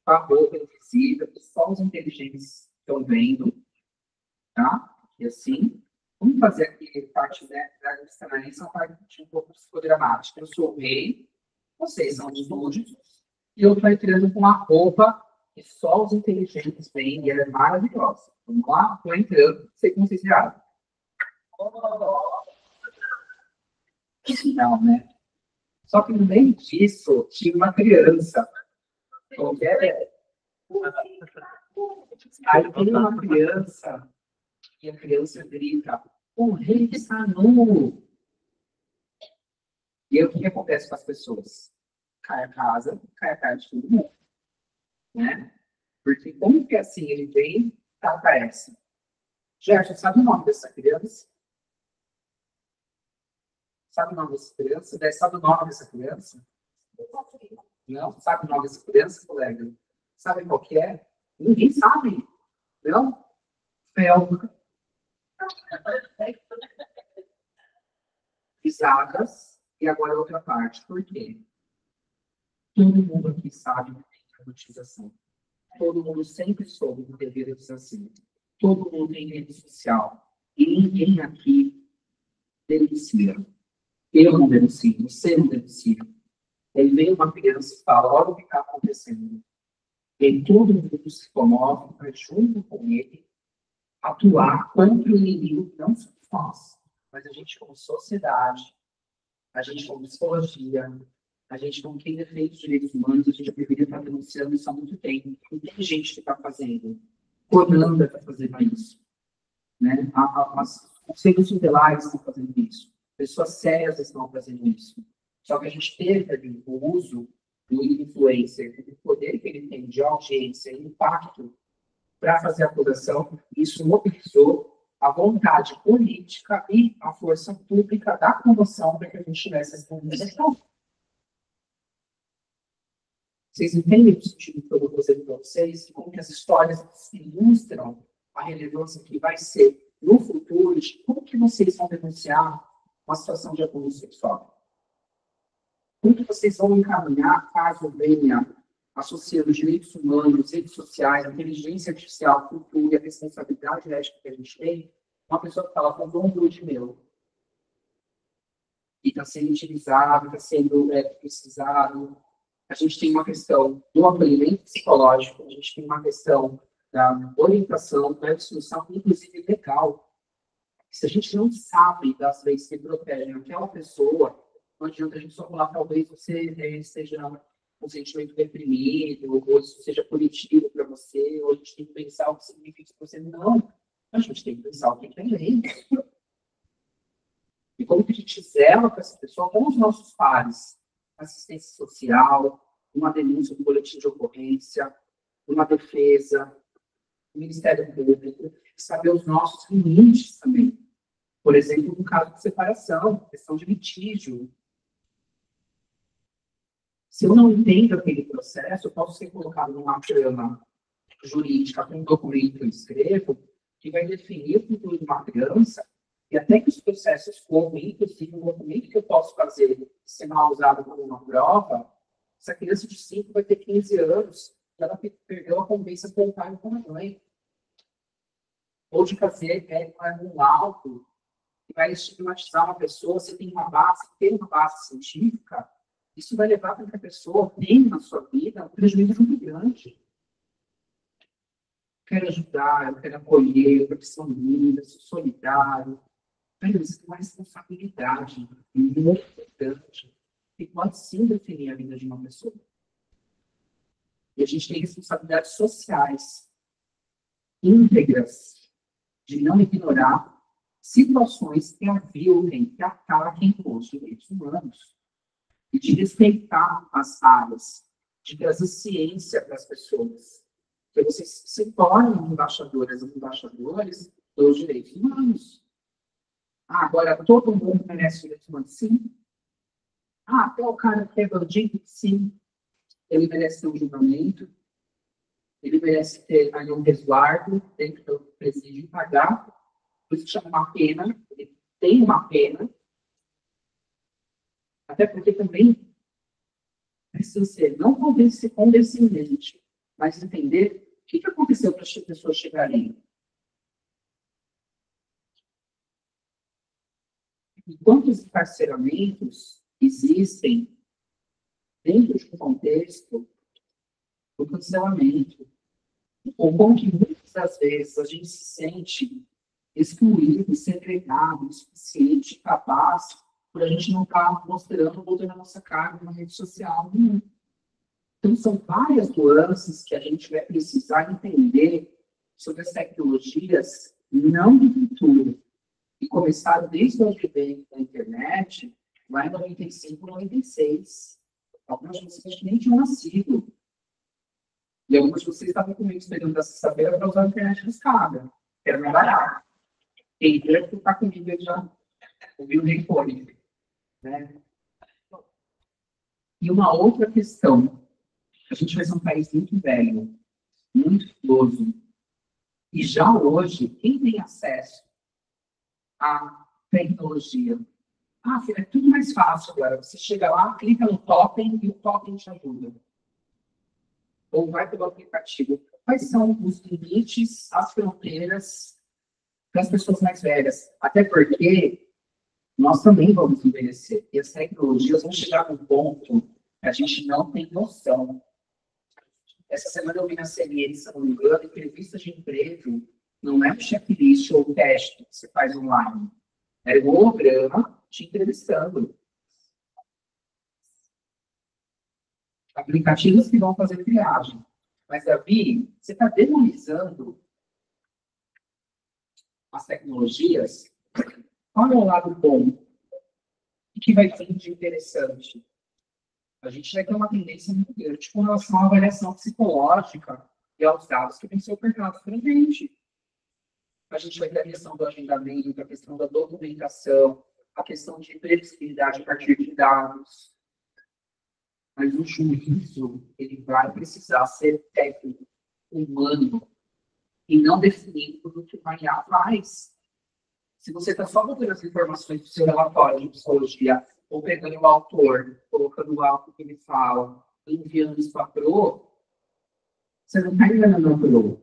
com a roupa invisível, que só os inteligentes estão vendo, tá? E assim, vamos fazer aqui parte da psicanálise, uma parte um pouco psicodramática. Eu sou o rei, vocês são os súditos, e eu estou entrando com uma roupa que só os inteligentes veem, e ela é maravilhosa. Vamos lá? Estou entrando, sei como vocês reagem. Não, né? Só que no meio disso, tinha uma criança. Qualquer... Aí tem uma criança, e a criança grita, o rei está nu. E aí, o que acontece com as pessoas? Cai a casa, cai a cara de todo mundo. Né? Porque como que assim ele vem, ela aparece? Gerson, sabe o nome dessa criança? Sabe o nome dessa criança? Sabe o nome dessa criança? Não? Sabe o nome dessa criança, colega? Sabe qual que é? Ninguém sabe. Não? Felga. Risadas. E agora a outra parte. Por quê? Todo mundo aqui sabe que tem robotização. Todo mundo sempre soube do dever de assim. Todo mundo tem rede social. E ninguém aqui denuncia. Eu não denuncio, você não denuncia. Aí vem uma criança e fala, olha o que está acontecendo. E aí todo mundo se comove para, junto com ele, atuar contra o inimigo, não só nós, mas a gente como sociedade, a gente como psicologia, a gente como quem defende os direitos humanos, a gente deveria estar denunciando isso há muito tempo. Não tem gente que está fazendo. Holanda está fazendo isso. Né? Os seres tutelares estão fazendo isso. Pessoas sérias estão fazendo isso. Só que a gente teve ali o uso do influencer, do poder que ele tem de audiência e impacto para fazer a apuração. Isso mobilizou a vontade política e a força pública da promoção para que a gente tivesse essa conversação. Vocês entendem o sentido que eu vou trazer para vocês? Como que as histórias ilustram a relevância que vai ser no futuro de como que vocês vão denunciar uma situação de abuso sexual? Como que vocês vão encaminhar, caso venha associando direitos humanos, redes sociais, inteligência artificial, cultura e a responsabilidade ética que a gente tem, uma pessoa que fala, comprou um nude meu, e está sendo utilizado, está sendo precisado. A gente tem uma questão do acolhimento psicológico, a gente tem uma questão da orientação, da instrução, inclusive legal. Se a gente não sabe das leis que protegem aquela pessoa, não adianta a gente só falar, talvez você esteja com um sentimento deprimido, ou isso seja punitivo para você, ou a gente tem que pensar o que significa para você. Não, a gente tem que pensar o que tem lei. E como que a gente zela para essa pessoa com os nossos pares? Assistência social, uma denúncia do boletim de ocorrência, uma defesa, o Ministério Público, saber os nossos limites também. Por exemplo, no caso de separação, questão de litígio. Se eu não entendo aquele processo, eu posso ser colocado numa trama jurídica com um documento que eu escrevo, que vai definir o futuro de uma criança, e até que os processos como, inclusive, um documento que eu posso fazer ser mal usado como uma prova, essa criança de 5 vai ter 15 anos, e ela perdeu a convivência com o pai e com a mãe. Ou de fazer um laudo que vai estigmatizar uma pessoa, você tem uma base científica, isso vai levar para que a pessoa tenha na sua vida um prejuízo muito grande. Eu quero ajudar, eu quero acolher, eu quero que são lindas, sou solidário. Mas isso é uma responsabilidade muito importante que pode sim definir a vida de uma pessoa. E a gente tem responsabilidades sociais íntegras de não ignorar situações que aviolem, que ataquem os direitos humanos. E de respeitar as áreas, de trazer ciência para as pessoas. Que vocês se tornem embaixadoras e embaixadores dos direitos humanos. Agora, todo mundo merece direitos humanos? Sim. Até o cara que é bandido? Sim. Ele merece ter um julgamento. Ele merece ter ali um resguardo dentro do presídio e pagar. Por isso que chama uma pena. Ele tem uma pena. Até porque também precisa ser não condescendente, mas entender o que aconteceu para as pessoas chegarem. E quantos encarceramentos existem dentro de um contexto do cancelamento? Ou como que muitas das vezes a gente se sente excluído, segregado, insuficiente, capaz, por a gente não estar mostrando, botando a nossa cara na rede social. Então, são várias nuances que a gente vai precisar entender sobre as tecnologias, não do futuro. E começaram desde o advento da internet, lá em 95, 96. Algumas de vocês nem tinham nascido. E algumas de vocês estavam comigo esperando da sexta-feira para usar a internet discada, que era mais barato. Quem quer que está comigo, ele já ouviu o reincônico, né? E uma outra questão. A gente vai ser um país muito velho, muito idoso. E já hoje, quem tem acesso à tecnologia? Ah, filho, é tudo mais fácil agora. Você chega lá, clica no totem e o totem te ajuda. Ou vai pelo aplicativo. Quais são os limites, as fronteiras das pessoas mais velhas? Até porque nós também vamos envelhecer. E as tecnologias vão chegar a um ponto que a gente não tem noção. Essa semana eu vi na CNN, se não me engano, entrevistas de emprego não é um checklist ou teste que você faz online. É um holograma te entrevistando. Aplicativos que vão fazer triagem. Mas, Davi, você está demonizando as tecnologias? Qual é o lado bom? O que vai vir de interessante? A gente vai ter uma tendência muito grande com relação à avaliação psicológica e aos dados que vêm ser ofertados para a gente. A gente vai ter a questão do agendamento, a questão da documentação, a questão de previsibilidade a partir de dados. Mas o juízo, ele vai precisar ser técnico, humano, e não definido do que a IA faz. Se você está só botando as informações do seu relatório de psicologia, ou pegando o autor, colocando o algo que ele fala, enviando isso para a Pro, você não está enganando a Pro.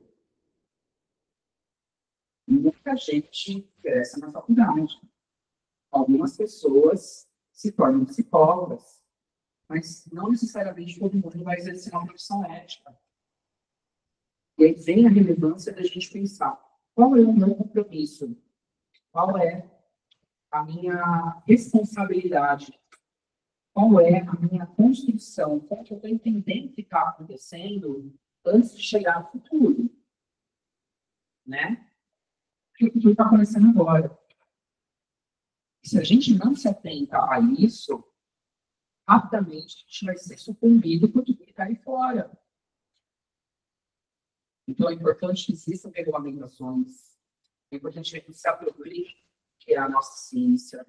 Muita gente cresce na faculdade. Algumas pessoas se tornam psicólogas, mas não necessariamente todo mundo vai exercer uma profissão ética. E aí vem a relevância da gente pensar, qual é o meu compromisso? Qual é a minha responsabilidade? Qual é a minha construção? Como que eu estou entendendo o que está acontecendo antes de chegar ao futuro? Né? Porque o futuro está acontecendo agora. E se a gente não se atenta a isso, rapidamente a gente vai ser sucumbido por tudo que está aí fora. Então é importante que existam regulamentações, é importante que a gente se aproprie, que é a nossa ciência.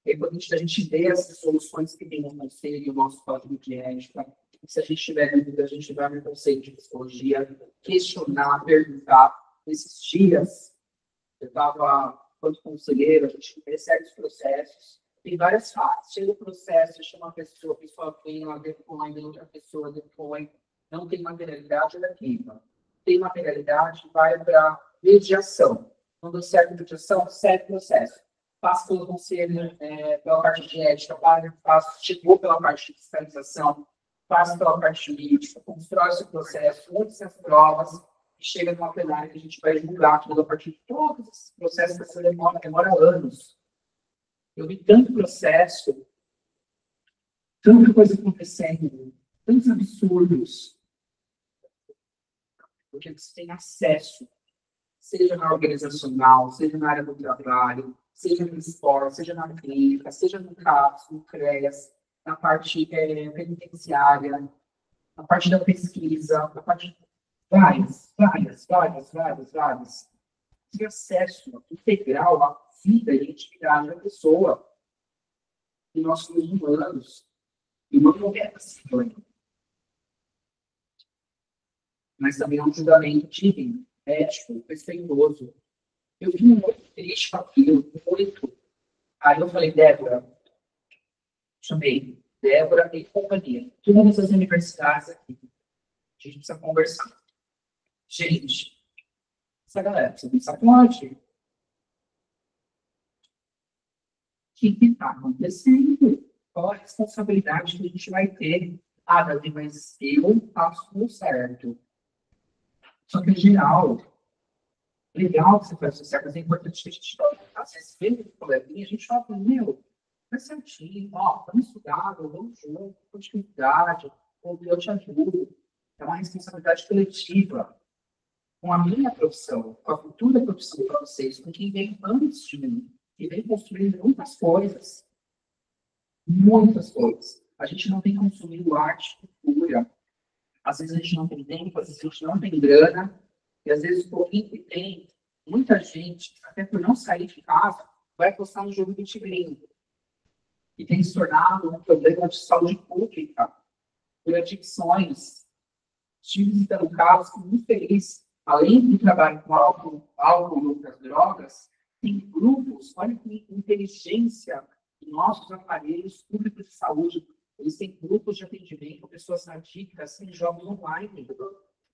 É importante que a gente dê essas soluções que tem no conselho e o nosso código de ética. E se a gente tiver dúvida, a gente vai no conselho de psicologia, questionar, perguntar. Esses dias, eu estava, quanto conselheiro, a gente recebe os processos. Tem várias fases. Chega o processo, chama uma pessoa, a pessoa vem, ela depõe, vem outra pessoa, depõe. Não tem materialidade, ela queima. Tem materialidade, vai para mediação. Não deu certo a mediação, segue o processo. Passa pelo conselho, pela parte de ética, chegou pela parte de fiscalização, passa pela parte jurídica, constrói esse processo, une essas provas, e chega numa plenária que a gente vai julgar tudo a partir de todos esses processos que essa demora anos. Eu vi tanto processo, tanta coisa acontecendo, tantos absurdos, porque você tem acesso, seja na organizacional, seja na área do trabalho, seja no esporte, seja na clínica, seja no CAPS, no CREAS, na parte penitenciária, na parte da pesquisa, na parte várias. Tem acesso integral à vida e intimidade da pessoa. E nós somos humanos. E não é possível. Mas também é um julgamento digno, ético, respeitoso. Eu fiquei muito triste com aquilo, muito. Aí eu falei, Débora, chamei Débora e companhia. Todas as universidades aqui. A gente precisa conversar. Gente, essa galera precisa pensar pode. O que está acontecendo? Qual a responsabilidade que a gente vai ter? Ah, Davi, mas eu faço tudo certo. Só que, em geral, legal que você faz sucesso, mas é importante que a gente às vezes vê o coleguinha, a gente fala, meu, vai certinho, ó, vamos estudar, vamos junto, continuidade, ou eu te ajudo. É uma responsabilidade coletiva com a minha profissão, com a futura profissão para vocês, com quem vem antes de mim, que vem construindo muitas coisas. Muitas coisas. A gente não tem consumido arte, cultura. Às vezes a gente não tem tempo, às vezes a gente não tem grana, e às vezes o pouquinho que tem, muita gente, até por não sair de casa, vai apostar no jogo do tigrinho. E tem se tornado um problema de saúde pública, por adicções. Estive visitando casos que, muito felizes, além do trabalho com álcool e outras drogas, tem grupos, olha que inteligência, nossos aparelhos públicos de saúde, eles têm grupos de atendimento, pessoas adictas, em jogos online.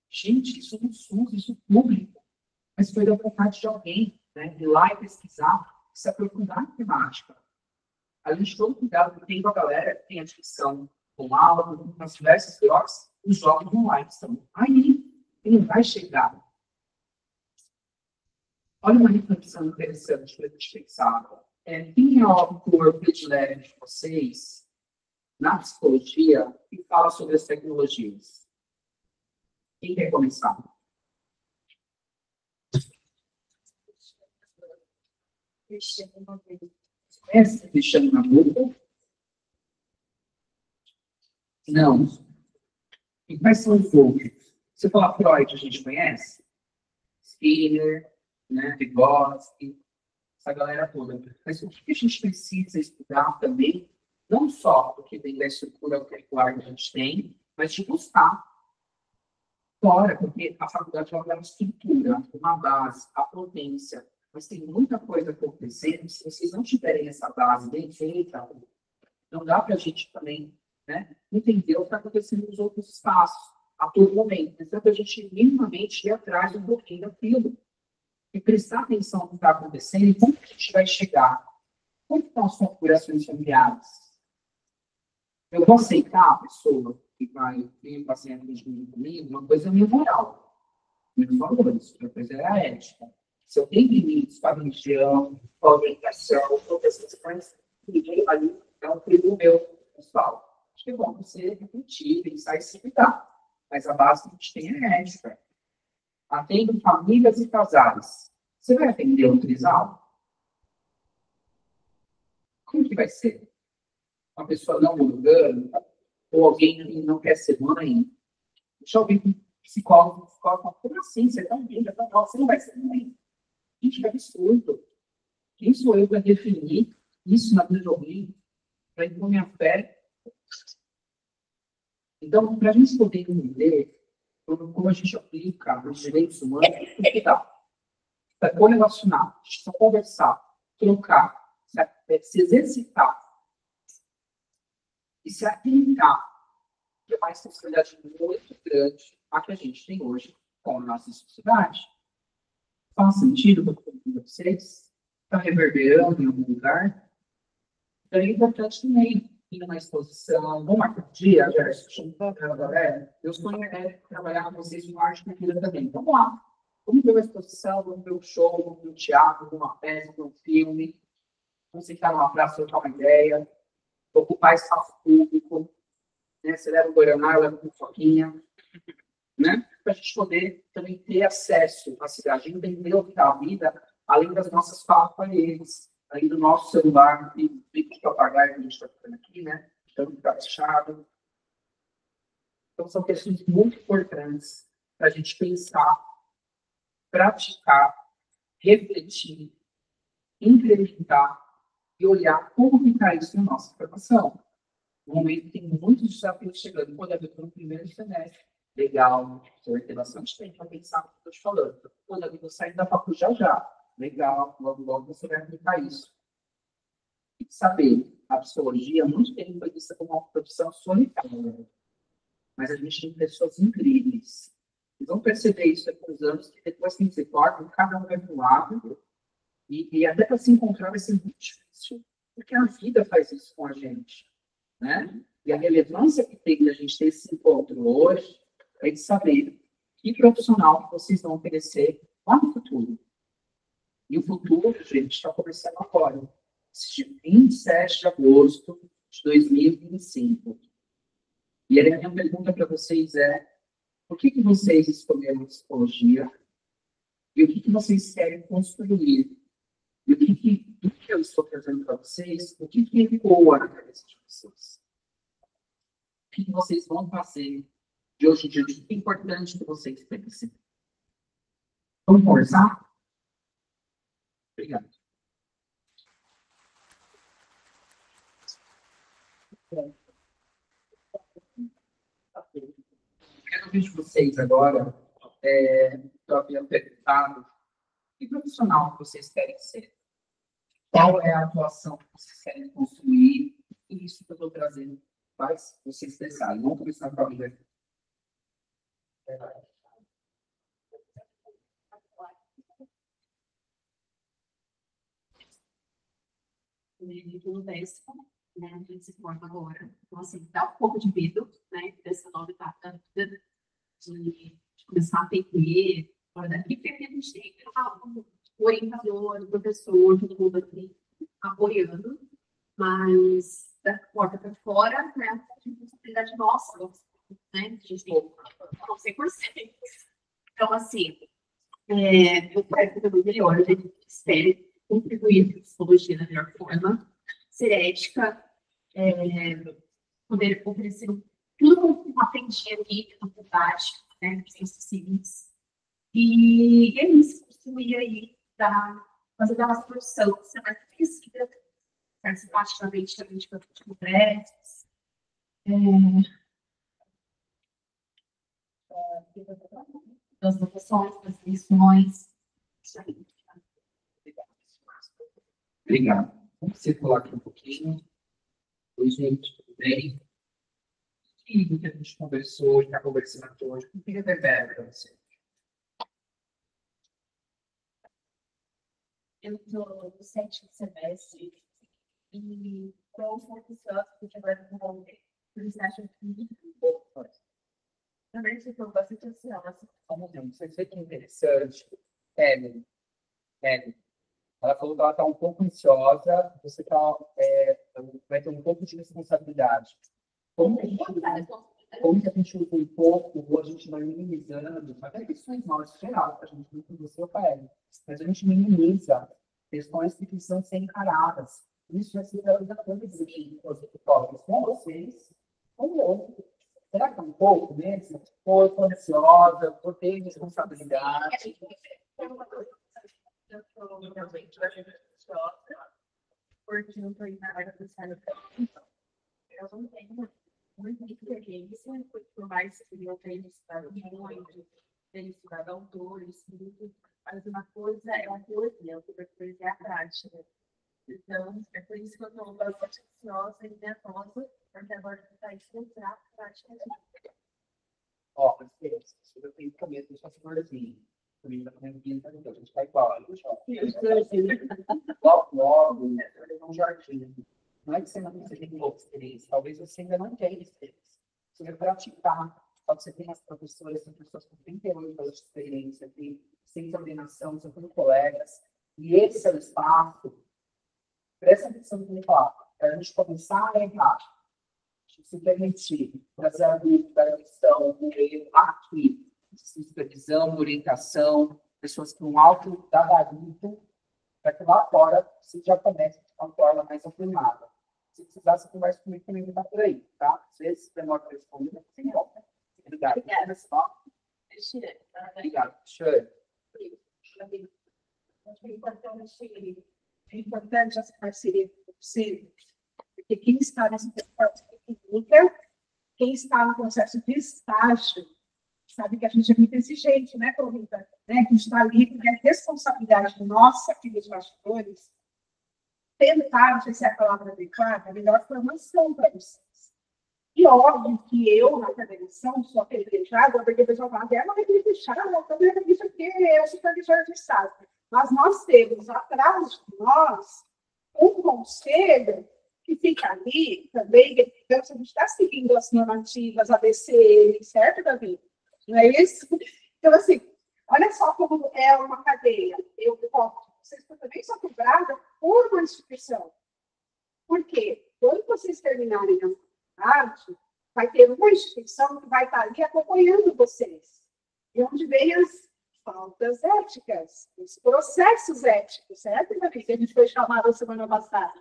Gente, isso não SUS, isso é público. Mas foi da vontade de alguém, né? Ir lá e pesquisar, se aprofundar na temática. Além de todo o cuidado que tem com a galera que tem adicção com álcool, com as diversas drogas, os jogos online estão aí. Ele vai chegar. Olha uma reflexão interessante para a gente pensar. Quem é o autor predileto de vocês na psicologia que fala sobre as tecnologias? Quem quer começar? Conhece Cristiano Nabuco? Não. E quais são os outros? Você fala Freud, a gente conhece? Skinner, né? Vygotsky, essa galera toda. Mas o que a gente precisa estudar também, não só porque vem da estrutura curricular que a gente tem, mas de buscar fora, porque a faculdade vai dar uma estrutura, uma base, a potência, mas tem muita coisa acontecendo. Se vocês não tiverem essa base bem feita, não dá para a gente também, né, entender o que está acontecendo nos outros espaços, a todo momento. Mas dá para a gente minimamente ir atrás um pouquinho daquilo e prestar atenção no que está acontecendo e como a gente vai chegar. Como estão as configurações familiares? Eu vou aceitar a pessoa que vai vir paciente junto comigo, uma coisa é minha moral, meus valores, outra coisa é a ética. Se eu tenho limites para a religião, para a orientação, todas essas coisas, ninguém ali é um primo meu, pessoal. Acho que é bom você refletir, pensar e se cuidar. Mas a base que a gente tem é ética. Atendo famílias e casais. Você vai atender um trisal? Como que vai ser? Uma pessoa não monogâmica? Ou alguém que não quer ser mãe? Deixa eu ouvir com psicólogo, como assim? Você é tão bem, já tá mal, você não vai ser mãe. Gente, que absurdo. Quem sou eu para definir isso na vida de alguém? Para impor minha fé? Então, para a gente poder entender como a gente aplica os direitos humanos, tem que dar. Para correlacionar, a gente precisa conversar, trocar, se exercitar e se atentar, que é uma responsabilidade muito grande a que a gente tem hoje com a nossa sociedade. Faz sentido o que eu estou falando para vocês? Está reverberando em algum lugar? Então, é importante também ir numa exposição. Vamos marcar um dia, Gerson? Galera, eu sonho trabalhar com vocês em arte e cultura também. Então, vamos lá. Vamos ver uma exposição, vamos ver um show, vamos ver um teatro, vamos ver uma peça, vamos ver um filme. Vamos sentar numa praça, trocar uma ideia. Ocupar espaço público. Né? Você leva o Guaraná, eu levo uma foquinha. Né? Para a gente poder também ter acesso à cidade, entender o que é a vida, além das nossas quatro paredes, além do nosso celular, e pico de papagaio que a gente está fazendo aqui, né? Então, está fechado. Então, são questões muito importantes para a gente pensar, praticar, refletir, implementar e olhar como ficar isso na nossa formação. No momento, tem muitos desafios chegando, quando eu estou no primeiro semestre. Legal, você vai ter bastante tempo para pensar o que eu estou te falando. Quando eu sair da faculdade já. Legal, logo, logo você vai aplicar isso. Tem que saber, a psicologia, muito tempo foi vista como uma profissão solitária. Mas a gente tem pessoas incríveis. Vocês vão perceber isso daqui uns anos, que depois que se torna, cada um vai para um lado, e até para se encontrar vai ser muito difícil, porque a vida faz isso com a gente. Né? E a relevância que tem da gente ter esse encontro hoje é de saber que profissional que vocês vão oferecer lá no futuro. E o futuro, gente, está começando agora. De 27 de agosto de 2025. E aí a minha pergunta para vocês é: por que vocês escolheram psicologia? E o que vocês querem construir? E do que eu estou trazendo para vocês, o que ecoa na cabeça de vocês? O que vocês vão fazer de hoje em diante? O que é importante que vocês pensem? Vamos conversar? Obrigado. Quero ouvir de vocês agora. Eu havia perguntado que profissional que vocês querem ser? Qual é a atuação que vocês querem construir? E isso que eu estou trazendo faz vocês pensarem. Vamos começar com a vida. No décimo, né, a gente se forma agora. Então, assim, dá um pouco de medo, né, dessa nova etapa da vida, de começar a aprender. Agora, daqui para a gente tem o orientador, o professor, todo mundo aqui apoiando, mas da porta para fora, né, a responsabilidade nossa, né, a gente tem não 100%. Então, assim, eu quero que o melhor, a gente espere contribuir para a psicologia da melhor forma, ser ética, poder oferecer tudo que eu aprendi aqui na faculdade, né, ciências civis. E é isso, construir aí, fazer da nossa profissão ser mais conhecida, participar ativamente também de congressos, das votações, das eleições, isso aí. Obrigado. Vamos circular aqui um pouquinho. Oi, gente, tudo bem? E do que a gente conversou e está conversando aqui hoje, o que reverbera para você? Eu estou no 7º semestre e estou um pouco ansiosa, porque agora eu vou ver publicidade clínica. Também estou bastante ansiosa. Vamos ver, você vê que interessante. Ellen, ela falou que ela está um pouco ansiosa, você vai ter um pouco de responsabilidade. Como que a gente usa um pouco, ou a gente vai minimizando, até questões nossas, geral, a gente não conheceu para ela, mas a gente minimiza questões que precisam ser encaradas. Isso vai ser realizador de protocolos com vocês, com o outro. Será que é um pouco mesmo? Ou eu estou ansiosa, ou tenho responsabilidade? Eu estou realmente bastante ansiosa, porque eu estou indo na área do cérebro. Eu não tenho muita experiência, por mais que eu tenha estudado muito, tenha estudado autores, mas uma coisa é a teoria, outra coisa é a prática. Então, é por isso que eu estou bastante ansiosa e nervosa, porque agora está estudando a prática. Ó, eu tenho que comer, deixa eu fazer também da minha a gente vai igual, logo, um jardim. Não é que você não tem pouca experiência, talvez você ainda não tenha experiência. Você vai praticar, só que você tem as professoras, são pessoas com 38 anos de experiência, tem sem coordenação, são tudo colegas, e esse é o espaço. Presta atenção no que eu falo, para a gente começar a errar, se permitir, trazer a dúvida, a missão, o erro aqui, supervisão, orientação, pessoas com alto gabarito, para que lá fora você já comece de uma forma mais afirmada. Se precisar, você conversa comigo também, que está por aí, tá? Às vezes, demora para responder, mas sem volta. Obrigado. Obrigada. Obrigado. Obrigado. É importante essa parceria com você, porque quem está nessa processo de clínica, quem está no processo de estágio, sabe que a gente é muito exigente, né, Corrida? Né? A gente está ali, é responsabilidade nossa, aqui dos bastidores, tentar, não sei se é a palavra adequada, a melhor formação para vocês. E óbvio que eu, na federação, sou privilegiada, porque o pessoal fala, não é privilegiada, não é isso aqui, é o supervisor de estado. Mas nós temos atrás de nós um conselho que fica ali também, que a gente está seguindo as normativas, a BCN, certo, Davi? Não é isso? Então, assim, olha só como é uma cadeia. Eu posso vocês também são cobradas por uma instituição. Por quê? Quando vocês terminarem a faculdade, vai ter uma instituição que vai estar ali acompanhando vocês. E onde vem as faltas éticas, os processos éticos, certo? A gente foi chamada semana passada.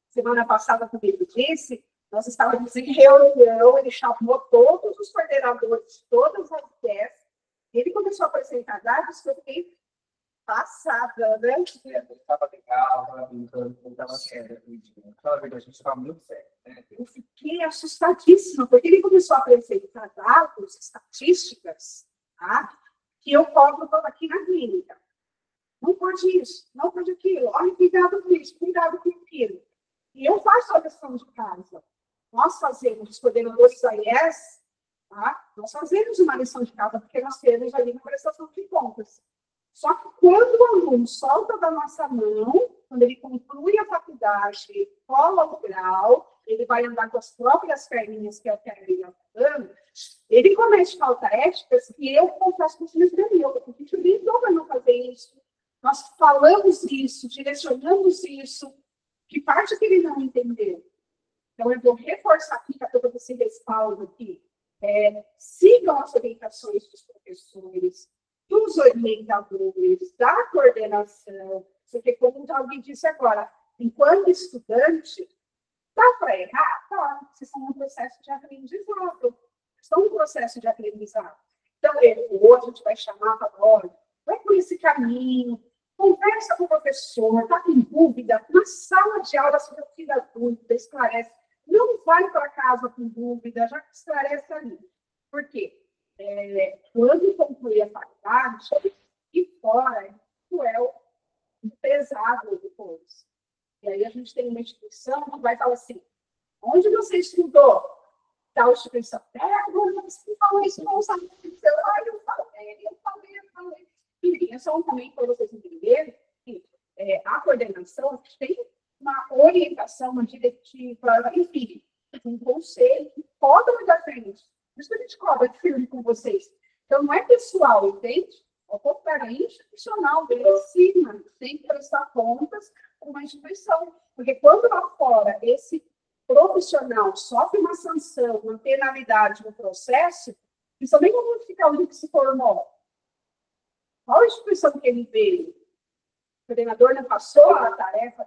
Semana passada, como ele disse, nós estávamos em reunião, ele chamou todos os coordenadores de todas as IDEs, ele começou a apresentar dados que eu fiquei passada, né? Estava legal, estava brincando, não estava sério. Fala a verdade, a gente estava muito sério. Né? Eu fiquei assustadíssima, porque ele começou a apresentar dados, estatísticas, tá? Que eu cobro aqui na clínica. Não pode isso, não pode aquilo. Olha, cuidado com isso, cuidado com aquilo. E eu faço a lição de casa. Nós fazemos, os coordenadores da IES, tá? Nós fazemos uma lição de casa, porque nós temos ali uma prestação de contas. Só que quando o aluno solta da nossa mão, quando ele conclui a faculdade, ele cola o grau, ele vai andar com as próprias perninhas que é o que a Maria está dando, ele comete falta éticas e eu confesso que isso me tremeu, porque a gente brindou para não fazer isso. Nós falamos isso, direcionamos isso, que parte que ele não entendeu. Então, eu vou reforçar aqui, para todo esse respaldo aqui. Sigam as orientações dos professores, dos orientadores, da coordenação, porque, como já alguém disse agora, enquanto estudante, dá para errar? Tá, vocês estão num processo de aprendizado. Estão num processo de aprendizado. Então, errou, a gente vai chamar para agora, vai por esse caminho, conversa com o professor, está com dúvida, na sala de aula, se não tira dúvida, esclarece. Não vai para casa com dúvida, já esclarece ali. Por quê? Quando concluir a faculdade, e fora, isso é pesado depois. E aí a gente tem uma instituição que vai falar assim, onde você estudou? Tal instituição. Agora não se fala isso, não sabe o que você vai, eu falei. Enfim, é só também para vocês entenderem que a coordenação tem uma orientação, uma diretiva, enfim, um conselho que pode dar frente. Por isso que a gente cobra firme com vocês. Então, não é pessoal, entende? Ao contrário, é institucional, vem em cima, tem que prestar contas para uma instituição. Porque quando lá fora esse profissional sofre uma sanção, uma penalidade no processo, eles também não vão ficar onde que se formou. Qual a instituição que ele veio? O coordenador não passou a tarefa?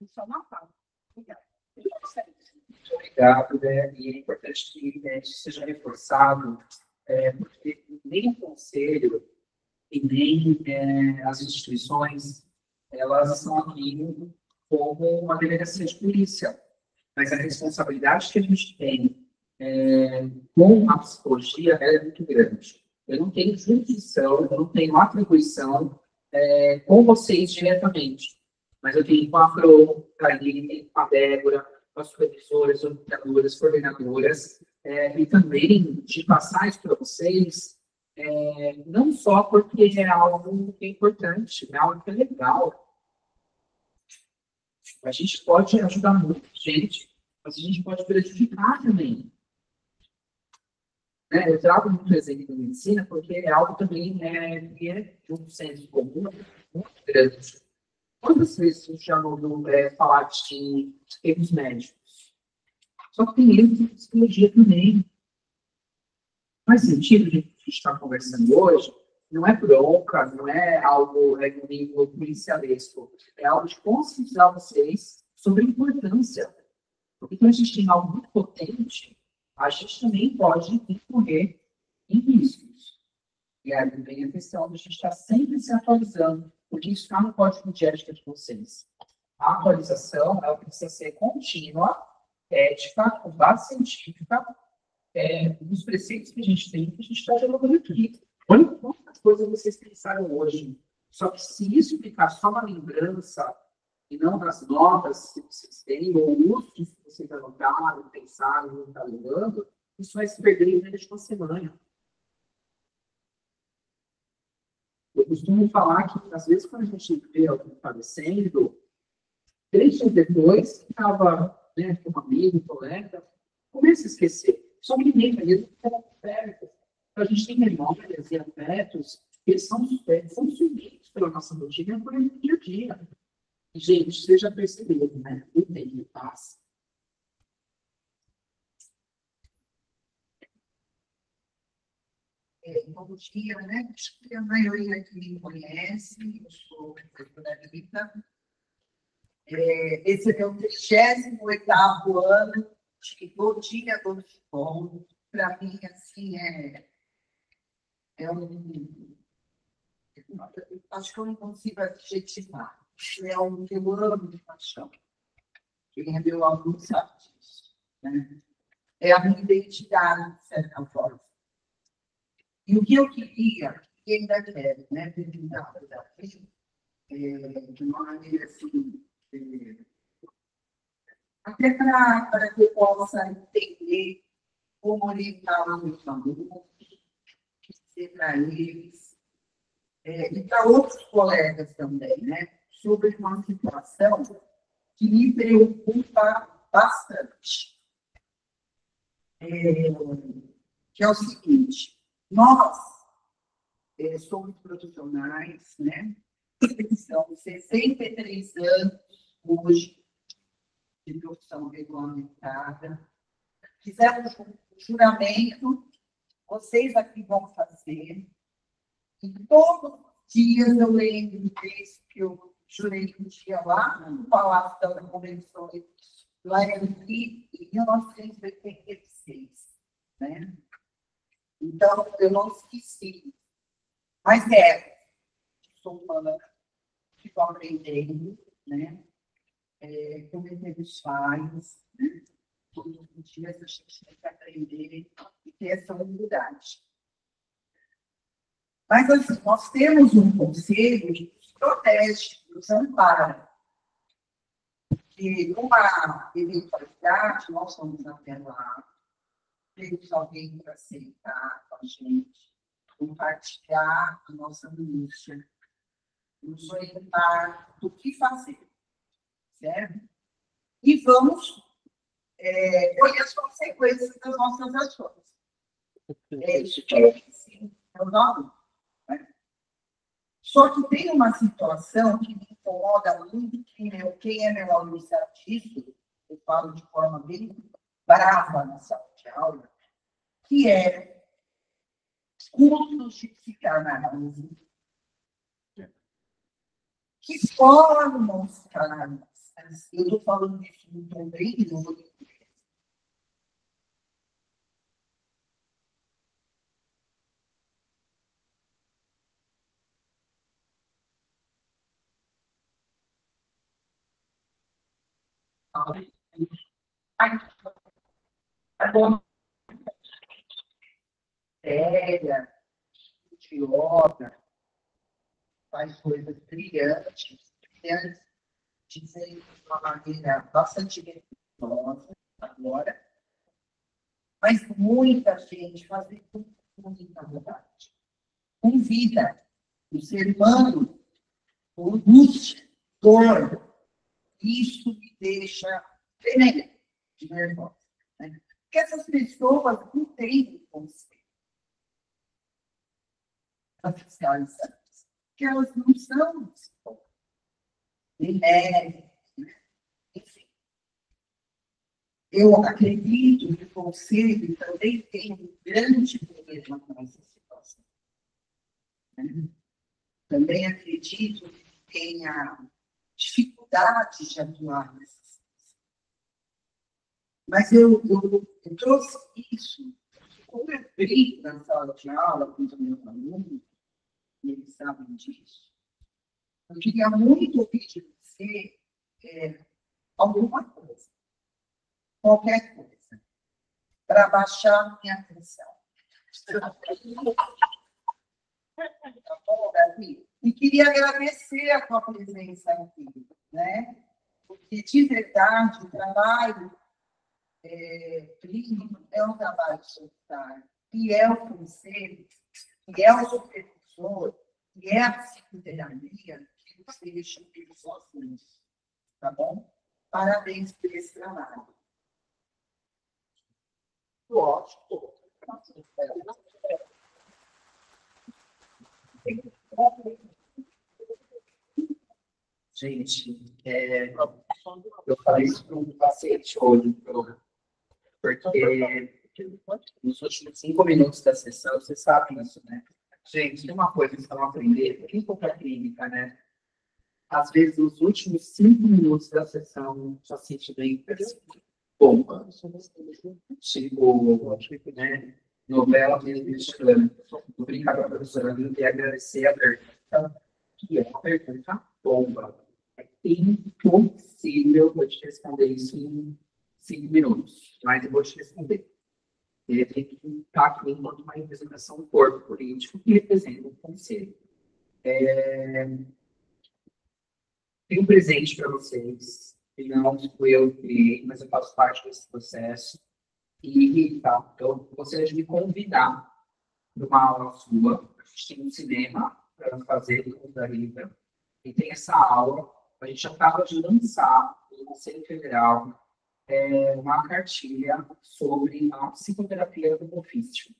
Só uma fala. Obrigada. Muito obrigado, né? E é importante que isso seja reforçado, porque nem o conselho e nem as instituições, elas estão aqui como uma delegacia de polícia. Mas a responsabilidade que a gente tem com a psicologia é muito grande. Eu não tenho jurisdição, eu não tenho atribuição com vocês diretamente. Mas eu tenho com a Pro, com a Aline, com a Débora, com as supervisoras, orientadoras, coordenadoras, e também de passar isso para vocês, não só porque é algo que é importante, é algo que é legal. A gente pode ajudar muita gente, mas a gente pode prejudicar também. Eu trago muito exemplo da medicina porque é algo também que é de um senso comum muito grande. Quantas vezes você já ouviu falar de erros médicos? Só que tem erros de psicologia também. Faz sentido a gente estar conversando hoje? Não é bronca, não é algo no nível policialesco. É algo de conscientizar vocês sobre a importância. Porque quando a gente tem algo muito potente, a gente também pode incorrer em riscos. E aí vem a questão de a gente estar sempre se atualizando, porque isso está no código de ética de vocês. A atualização ela precisa ser contínua, ética, com base científica, dos preceitos que a gente tem, que a gente está dialogando aqui. Olha quantas coisas vocês pensaram hoje. Só que se isso ficar só na lembrança, e não nas notas que vocês têm, ou usos que vocês anotaram, pensaram, não está lembrando, isso vai se perder em menos de uma semana. Eu costumo falar que, às vezes, quando a gente vê alguém falecendo, 3 dias depois, estava com um amigo, colega, começa a esquecer. Só que ninguém mesmo estava perto. Então, a gente tem memórias e afetos que eles são subidos pela nossa rotina é por aí no dia a dia. Gente, você já percebeu, né? O tempo passa. Bom dia, né? Acho que a maioria aqui me conhece, eu sou professora Rita. Esse é o 38º ano de Bom Dia, Bom Bom. Para mim, assim, acho que eu não consigo adjetivar. É um que eu amo de paixão. Quem é meu aluno sabe disso, né? É a minha identidade, de certa forma. E o que eu queria, e ainda quero, né, perguntar para aqui, de uma maneira assim, até para que eu possa entender como orientar os meus alunos, dizer para eles, e para outros colegas também, né, sobre uma situação que me preocupa bastante. Que é o seguinte, nós somos profissionais, né? São 63 anos hoje de profissão regulamentada. Fizemos um juramento, vocês aqui vão fazer. E todos os dias eu lembro do texto que eu jurei um dia lá no Palácio das Convenções, lá em 1986, né? Então, eu não esqueci. Mas sou humana, fico aprendendo, né? Cometemos falhas, né? Todos os dias a gente tem que aprender e ter essa humildade. Mas, assim, nós temos um conselho que nos protege, nos ampara. E numa eventualidade, nós vamos até lá, temos alguém para sentar com a gente, compartilhar a nossa angústia, nos orientar do que fazer, certo? E vamos colher as consequências das nossas ações. Isso que eu ensino ao aluno. Só que tem uma situação que me incomoda muito, quem é meu aluno sabe disso, eu falo de forma bem brava na sala de aula, que é cursos de psicanálise que formam os caras. Eu estou falando isso no tom bem irônico. Séria, estudiosa, faz coisas brilhantes, dizem de uma maneira bastante respeitosa agora, mas muita gente faz com muita vontade. Convida o ser humano com angústia, dor. Isso me deixa tremendo de nervosa. Né? Porque essas pessoas não têm conceito oficializadas, porque elas não são psicólogos, nem médicos, enfim. Eu acredito que o conselho também tem um grande problema com essa situação. Né? Também acredito que tenha dificuldade de atuar nessas coisas. Mas eu trouxe isso, como eu brinco na sala de aula com os meus alunos, e eles sabem disso. Eu queria muito ouvir de você alguma coisa, qualquer coisa, para baixar minha atenção. Tá bom, Davi? E queria agradecer a tua presença aqui, né? Porque, de verdade, o trabalho clínico é um trabalho solitário, e é o conselho, e é o supervisor, e é a psicoterapia que nos deixam sozinhos, tá bom? Parabéns por esse trabalho. Lógico. Gente, eu falei isso para um paciente hoje, porque nos últimos 5 minutos da sessão, você sabe isso, né? Gente, tem uma coisa que vocês vão aprender, quem for para a clínica, né? Às vezes, nos últimos 5 minutos da sessão, o paciente vem bomba. Tipo, né? Novela mexicana. Vou brincar com a professora e agradecer a pergunta, que é uma pergunta bomba. É impossível eu te responder isso em 5 minutos, mas eu vou te responder. Ele tem que estar aqui enquanto uma representação do corpo político que representa o conselho. Tem um presente para vocês, que não fui eu que criei, mas eu faço parte desse processo. E tá, eu gostaria de me convidar para uma aula sua. A gente tem um cinema para fazer com a Rita. E tem essa aula. A gente acaba de lançar no Conselho Federal uma cartilha sobre a psicoterapia do ofício.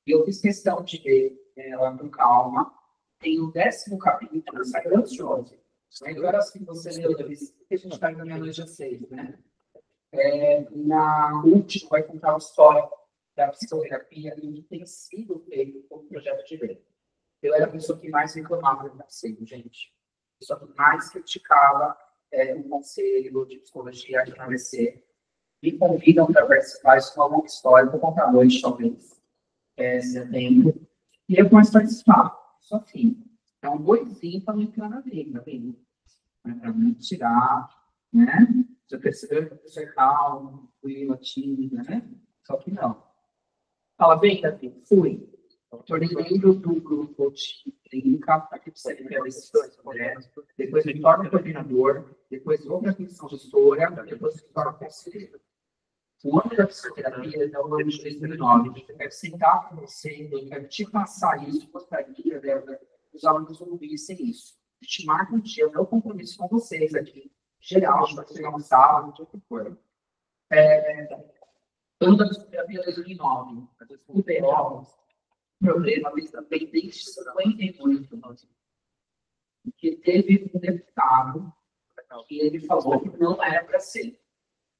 E eu fiz questão de ler ela com calma. Tem o 10º capítulo, saiu ansioso. Agora sim, você leu, a gente está indo meia-noite às 6, né? Na última, vai contar a história da psicoterapia e o que tem sido feito com o projeto de lei. Eu era a pessoa que mais reclamava do conselho, gente. A pessoa que mais criticava o conselho de psicologia aqui na ABC. Me convidam para participar, isso é uma longa história, vou contar hoje, talvez, setembro. E eu começo a participar. Só assim. É um boizinho para não entrar na briga, bem. Para não tirar, né? Já percebeu que a pessoa é calma, tranquila, tímida, né? Só que não. Fala, bem, Davi, fui. Tornei membro do grupo de clínica, aqui para você depois me torno coordenador, depois vou para a comissão gestora, depois me torno conselheiro. O ano da psicoterapia é o ano de 2009. Eu quero sentar com você, eu quero te passar isso, gostaria que os alunos ouvissem isso. A gente marca um dia, meu compromisso com vocês aqui, geral, para chegar uma sala, o que for. Ano da psicoterapia 2009, o PO, problema também desde 58, que teve um deputado que ele falou que não era para ser.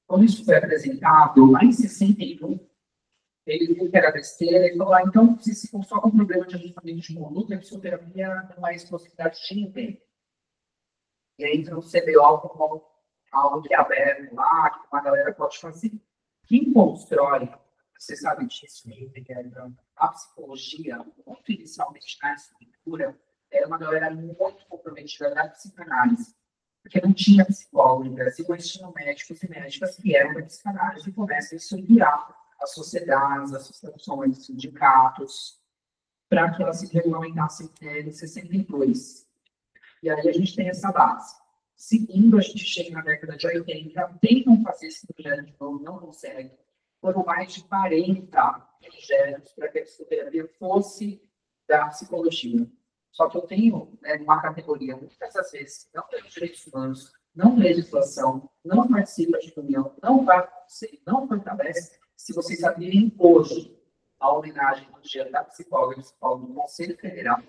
Quando isso foi apresentado, lá em 61, ele viu que era besteira e falou, então, se for só com problema de ajustamento de conduta, a psicoterapia não é possibilidade de ninguém. E aí entra o CBO como algo que é aberto lá, que uma galera pode fazer. Quem constrói, você sabe disso, a psicologia, muito inicialmente na estrutura, era uma galera muito comprometida na psicanálise. Porque não tinha psicólogo no Brasil, mas tinham médicos e médicas que eram da psicanálise e começam a estruturar as sociedades, as associações, os sindicatos, para que elas se regulamentassem em 62. E aí a gente tem essa base. Seguindo, a gente chega na década de 80, tentam fazer esse projeto de novo, não conseguem. Foram mais de 40 projetos para que a psicoterapia fosse da psicologia. Só que eu tenho uma categoria, muitas vezes, não tem direitos humanos, não legislação, não participa de reunião, não vai acontecer, não fortalece. Se vocês abrirem hoje a homenagem do dia da psicóloga do Conselho Federal,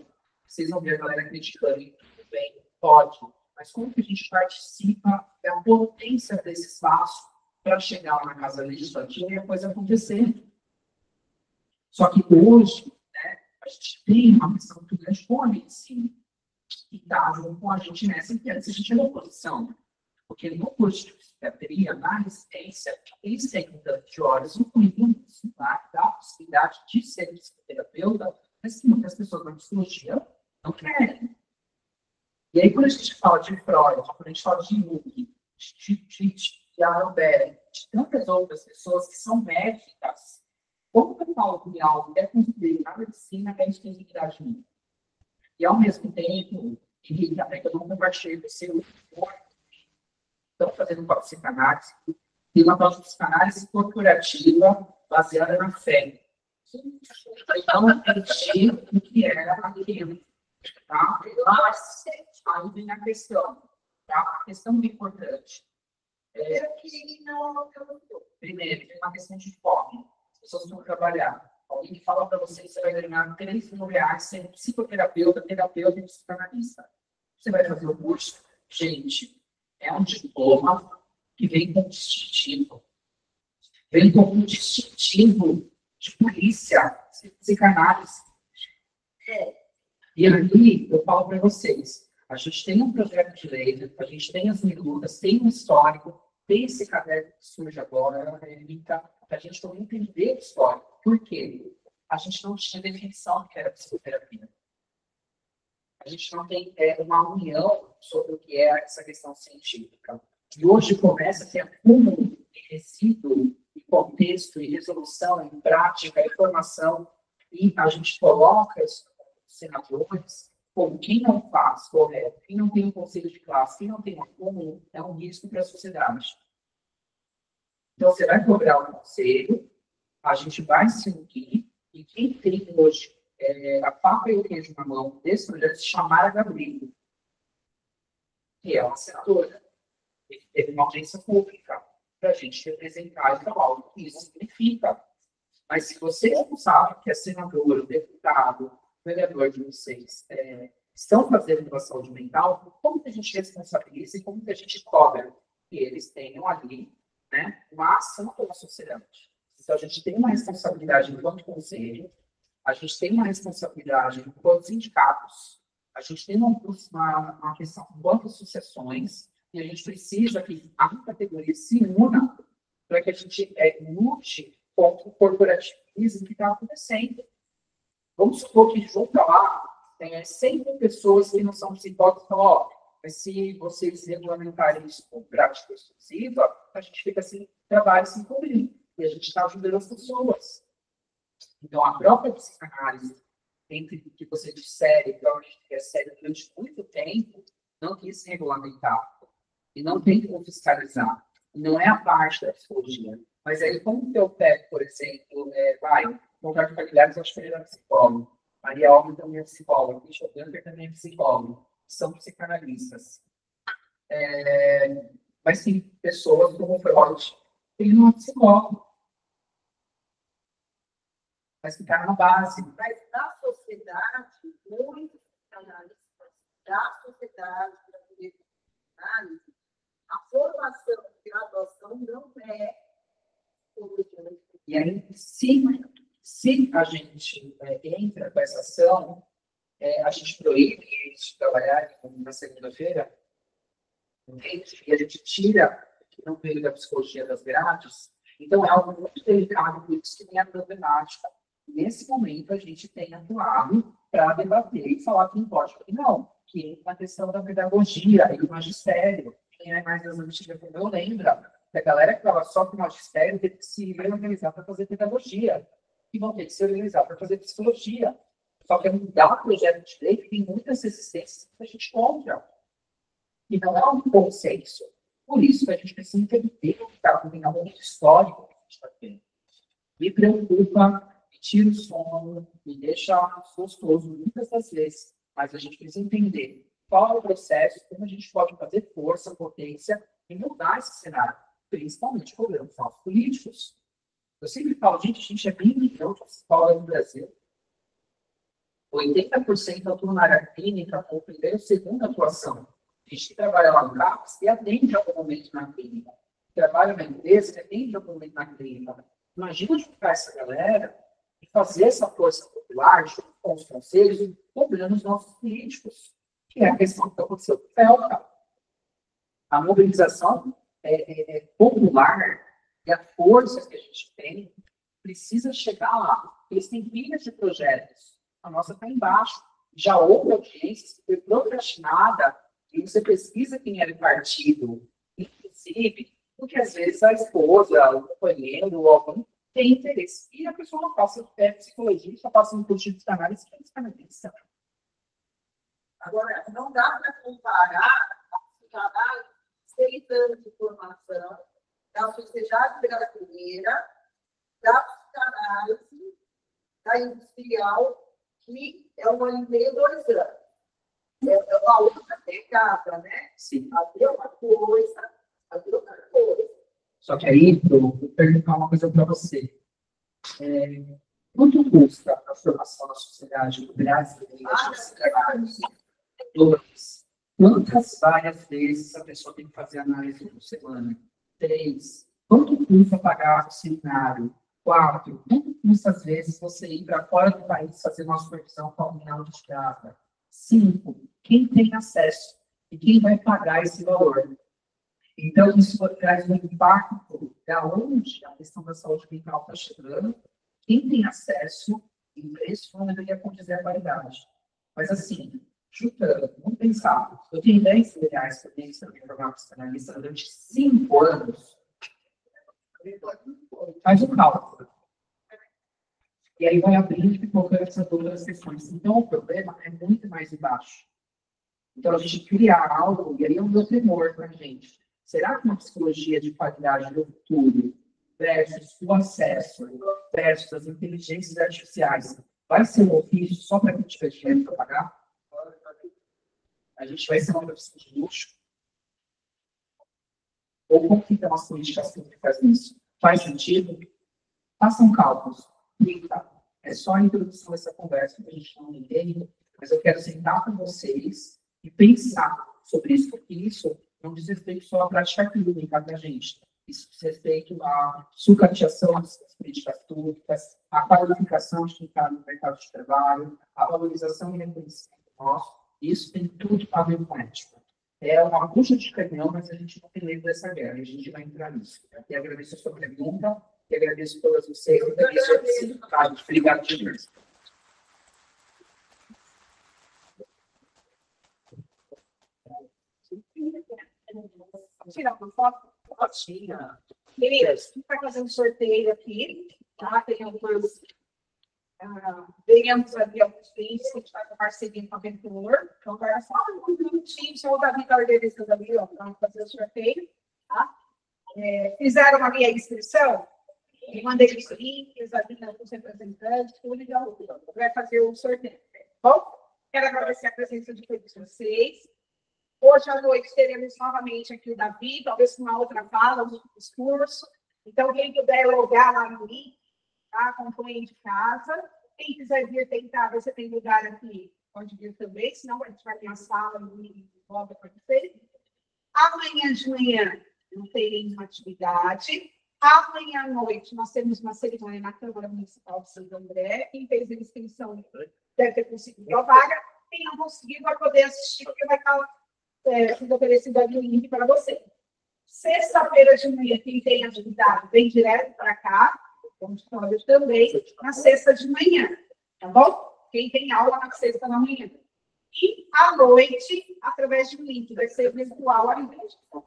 vocês vão ver a galera criticando, e tudo bem, pode, mas como que a gente participa da potência desse espaço para chegar lá na Casa Legislativa e a coisa acontecer? Só que hoje, a gente tem uma questão muito grande com a medicina, que está junto com a gente nessa, que antes a gente é oposição. Porque no curso de psiquiatria, na residência, eles têm de horas um currículo da possibilidade de ser psicoterapeuta, mas que muitas pessoas na psicologia não querem. E aí, quando a gente fala de Freud, quando a gente fala de Jung, de Albert, de tantas outras pessoas que são médicas, como eu falo que algo é construído na medicina, a gente tem dignidade mínima. E, ao mesmo tempo, que até que eu não compartilhei do seu estão fazendo uma psicanálise, e uma psicanálise corporativa baseada na fé. Então, entendi o que era aquilo. Tá? Mas, aí vem a questão. Tá? A questão muito importante. Primeiro, tem uma questão de fome. As pessoas vão trabalhar. Alguém que fala para você que você vai ganhar R$3.000 sendo psicoterapeuta, terapeuta e psicanalista. Você vai fazer o curso, gente, é um diploma que vem com distintivo. Vem com um distintivo de polícia, psicanálise. E aí, eu falo para vocês, a gente tem um projeto de lei, a gente tem as minutas, tem um histórico, tem esse caderno que surge agora, para a gente também entender o histórico. Por quê? A gente não tinha definição do que era psicoterapia. A gente não tem uma união sobre o que é essa questão científica. E hoje começa a ter acúmulo de resíduo, de contexto, e resolução, em prática, em formação, e a gente coloca os senadores como quem não faz correto, quem não tem um conselho de classe, quem não tem acúmulo, é um risco para a sociedade. Então, você vai cobrar o conselho, a gente vai se unir, e quem tem hoje a faca e o queijo na mão desse projeto se chamar a Gabriela, que é uma senadora. Ele teve uma audiência pública para a gente representar e falar o que isso significa. Mas se vocês não sabem que a senadora, o deputado, o vereador de vocês estão fazendo a saúde mental, como que a gente responsabiliza e como que a gente cobra que eles tenham ali, né, uma ação pela sociedade? Então, a gente tem uma responsabilidade enquanto conselho, a gente tem uma responsabilidade enquanto sindicatos, a gente tem uma questão enquanto associações, e a gente precisa que a categoria se una para que a gente lute contra o corporativismo que está acontecendo. Vamos supor que junto lá tem 100 mil pessoas que não são psicólogos e falam, mas se vocês regulamentarem isso com prática exclusiva, a gente fica sem trabalho, sem cobrir. E a gente está ajudando as pessoas. Então, a própria psicanálise, entre o que você dissere, que a gente recebe durante muito tempo, não quis se regulamentar. E não tem como fiscalizar. E não é a parte da psicologia. Mas aí, como que eu pego, por exemplo, Roberto Pagliares, acho que ele era psicólogo. Maria Alves também é psicóloga. Christian Dunker também é psicólogo. São psicanalistas. Mas tem pessoas como o Freud, que não é psicólogo. Mas ficar na base. Mas na sociedade, muitos analistas da sociedade, da análise, a formação de graduação não é sobre. E aí, se a gente entra com essa ação, a gente proíbe eles de trabalhar na segunda-feira, e a gente tira que não veio da psicologia das grades, então é algo muito delicado, por isso que tem a problemática. Nesse momento, a gente tem atuado para debater e falar que pode e não, que é a questão da pedagogia e do magistério. Quem é mais das antigas como eu lembra, que a galera que estava só com o magistério teve que se organizar para fazer pedagogia, e vão ter que se organizar para fazer psicologia. Só que mudar o projeto de lei tem muitas resistências que a gente contra. E não é um consenso. Por isso que a gente precisa entender o que está acontecendo, muito histórico que a gente está tendo. Me preocupa, me tira o sono, me deixa gostoso muitas das vezes. Mas a gente precisa entender qual é o processo, como a gente pode fazer força, potência e mudar esse cenário, principalmente problemas nossos políticos. Eu sempre falo, gente, a gente é bem milhão de psicólogos no Brasil. 80% atuam na área clínica com primeira ou segunda atuação. A gente que trabalha lá no CAPS e atende algum momento na clínica. Trabalha na empresa e atende algum momento na clínica. Imagina juntar essa galera e fazer essa força popular junto com os conselhos, cobrando os nossos políticos, que é a questão que aconteceu com o Felca. A mobilização popular e a força que a gente tem precisa chegar lá. Eles têm pilhas de projetos. A nossa está embaixo. Já houve audiências que foi procrastinada e você pesquisa quem era o partido, inclusive, porque às vezes a esposa, o companheiro, ou alguém tem interesse. E a pessoa não passa psicologia, só passa um curso de psicanálise que é psicanalista. Agora, não dá para comparar a psicanálise sem tanta informação da sociedade brasileira, da psicanálise, da industrial, que é uma em meio 2 anos. É uma outra pegada, né? Sim. Havia uma coisa, havia outra coisa. Só que aí, eu vou perguntar uma coisa para você. Quanto custa a formação na sociedade brasileira? 2. Quantas várias vezes a pessoa tem que fazer análise por semana? 3. Quanto custa pagar o seminário? 4. Quanto custa, às vezes, você ir para fora do país fazer uma supervisão comunal de estrada? 5. Quem tem acesso? E quem vai pagar esse valor? Então, isso traz um impacto da onde a questão da saúde mental está chegando, quem tem acesso, e isso não deveria condizer a qualidade. Mas, assim, chutando, vamos pensar, eu tenho 10 reais que eu tenho que formar psicanalista durante 5 anos, faz um cálculo. E aí vai abrindo e colocando essas outras questões. Então, o problema é muito mais embaixo. Então, a gente cria algo, e aí é um meu temor para a gente. Será que uma psicologia de qualidade do futuro versus o acesso versus as inteligências artificiais vai ser um ofício só para quem tiver dinheiro para pagar? A gente vai ser uma profissão de luxo? Ou como que estão as políticas públicas nisso? Faz sentido? Façam cálculos. É só a introdução dessa conversa que a gente não entende, mas eu quero sentar com vocês e pensar sobre isso, porque isso não diz respeito só à prática clínica da gente. Isso diz respeito à sucateação das políticas públicas, à qualificação de quem está no mercado de trabalho, à valorização e reconhecimento nosso. Isso tem tudo a ver com ética. É uma bucha de canhão, mas a gente não tem medo dessa guerra, e a gente vai entrar nisso. E agradeço a sua pergunta, e agradeço todas vocês, e agradeço a vocês. Obrigado, demais. Tirar uma foto? Queridos, a gente vai fazer um sorteio aqui, tá? Tem algumas. Ganhamos ali alguns brindes que a gente está com parceria com a Ventur. Então, agora só um minutinho, só o Davi está organizando ali, ó, para fazer o sorteio, tá? Fizeram a minha inscrição, eu mandei os links, ali os representantes, tudo, então vai fazer o sorteio. Bom, quero agradecer a presença de todos vocês. Hoje à noite teremos novamente aqui o Davi, talvez com uma outra fala, um outro discurso. Então, quem puder logar lá no link, tá? Acompanhe de casa. Quem quiser vir tentar, você tem lugar aqui, pode vir também, senão a gente vai ter a sala e volta para você. Amanhã de manhã não tem nenhuma atividade. Amanhã à noite nós temos uma cerimônia na Câmara Municipal de Santo André. Quem fez a inscrição deve ter conseguido a vaga. Quem não conseguiu vai poder assistir, porque vai estar sendo oferecido ali o link para você. Sexta-feira de manhã, quem tem atividade, vem direto para cá. Vamos falar também na sexta de manhã, tá bom? Quem tem aula na sexta da manhã. E à noite, através de um link, vai ser virtual ainda.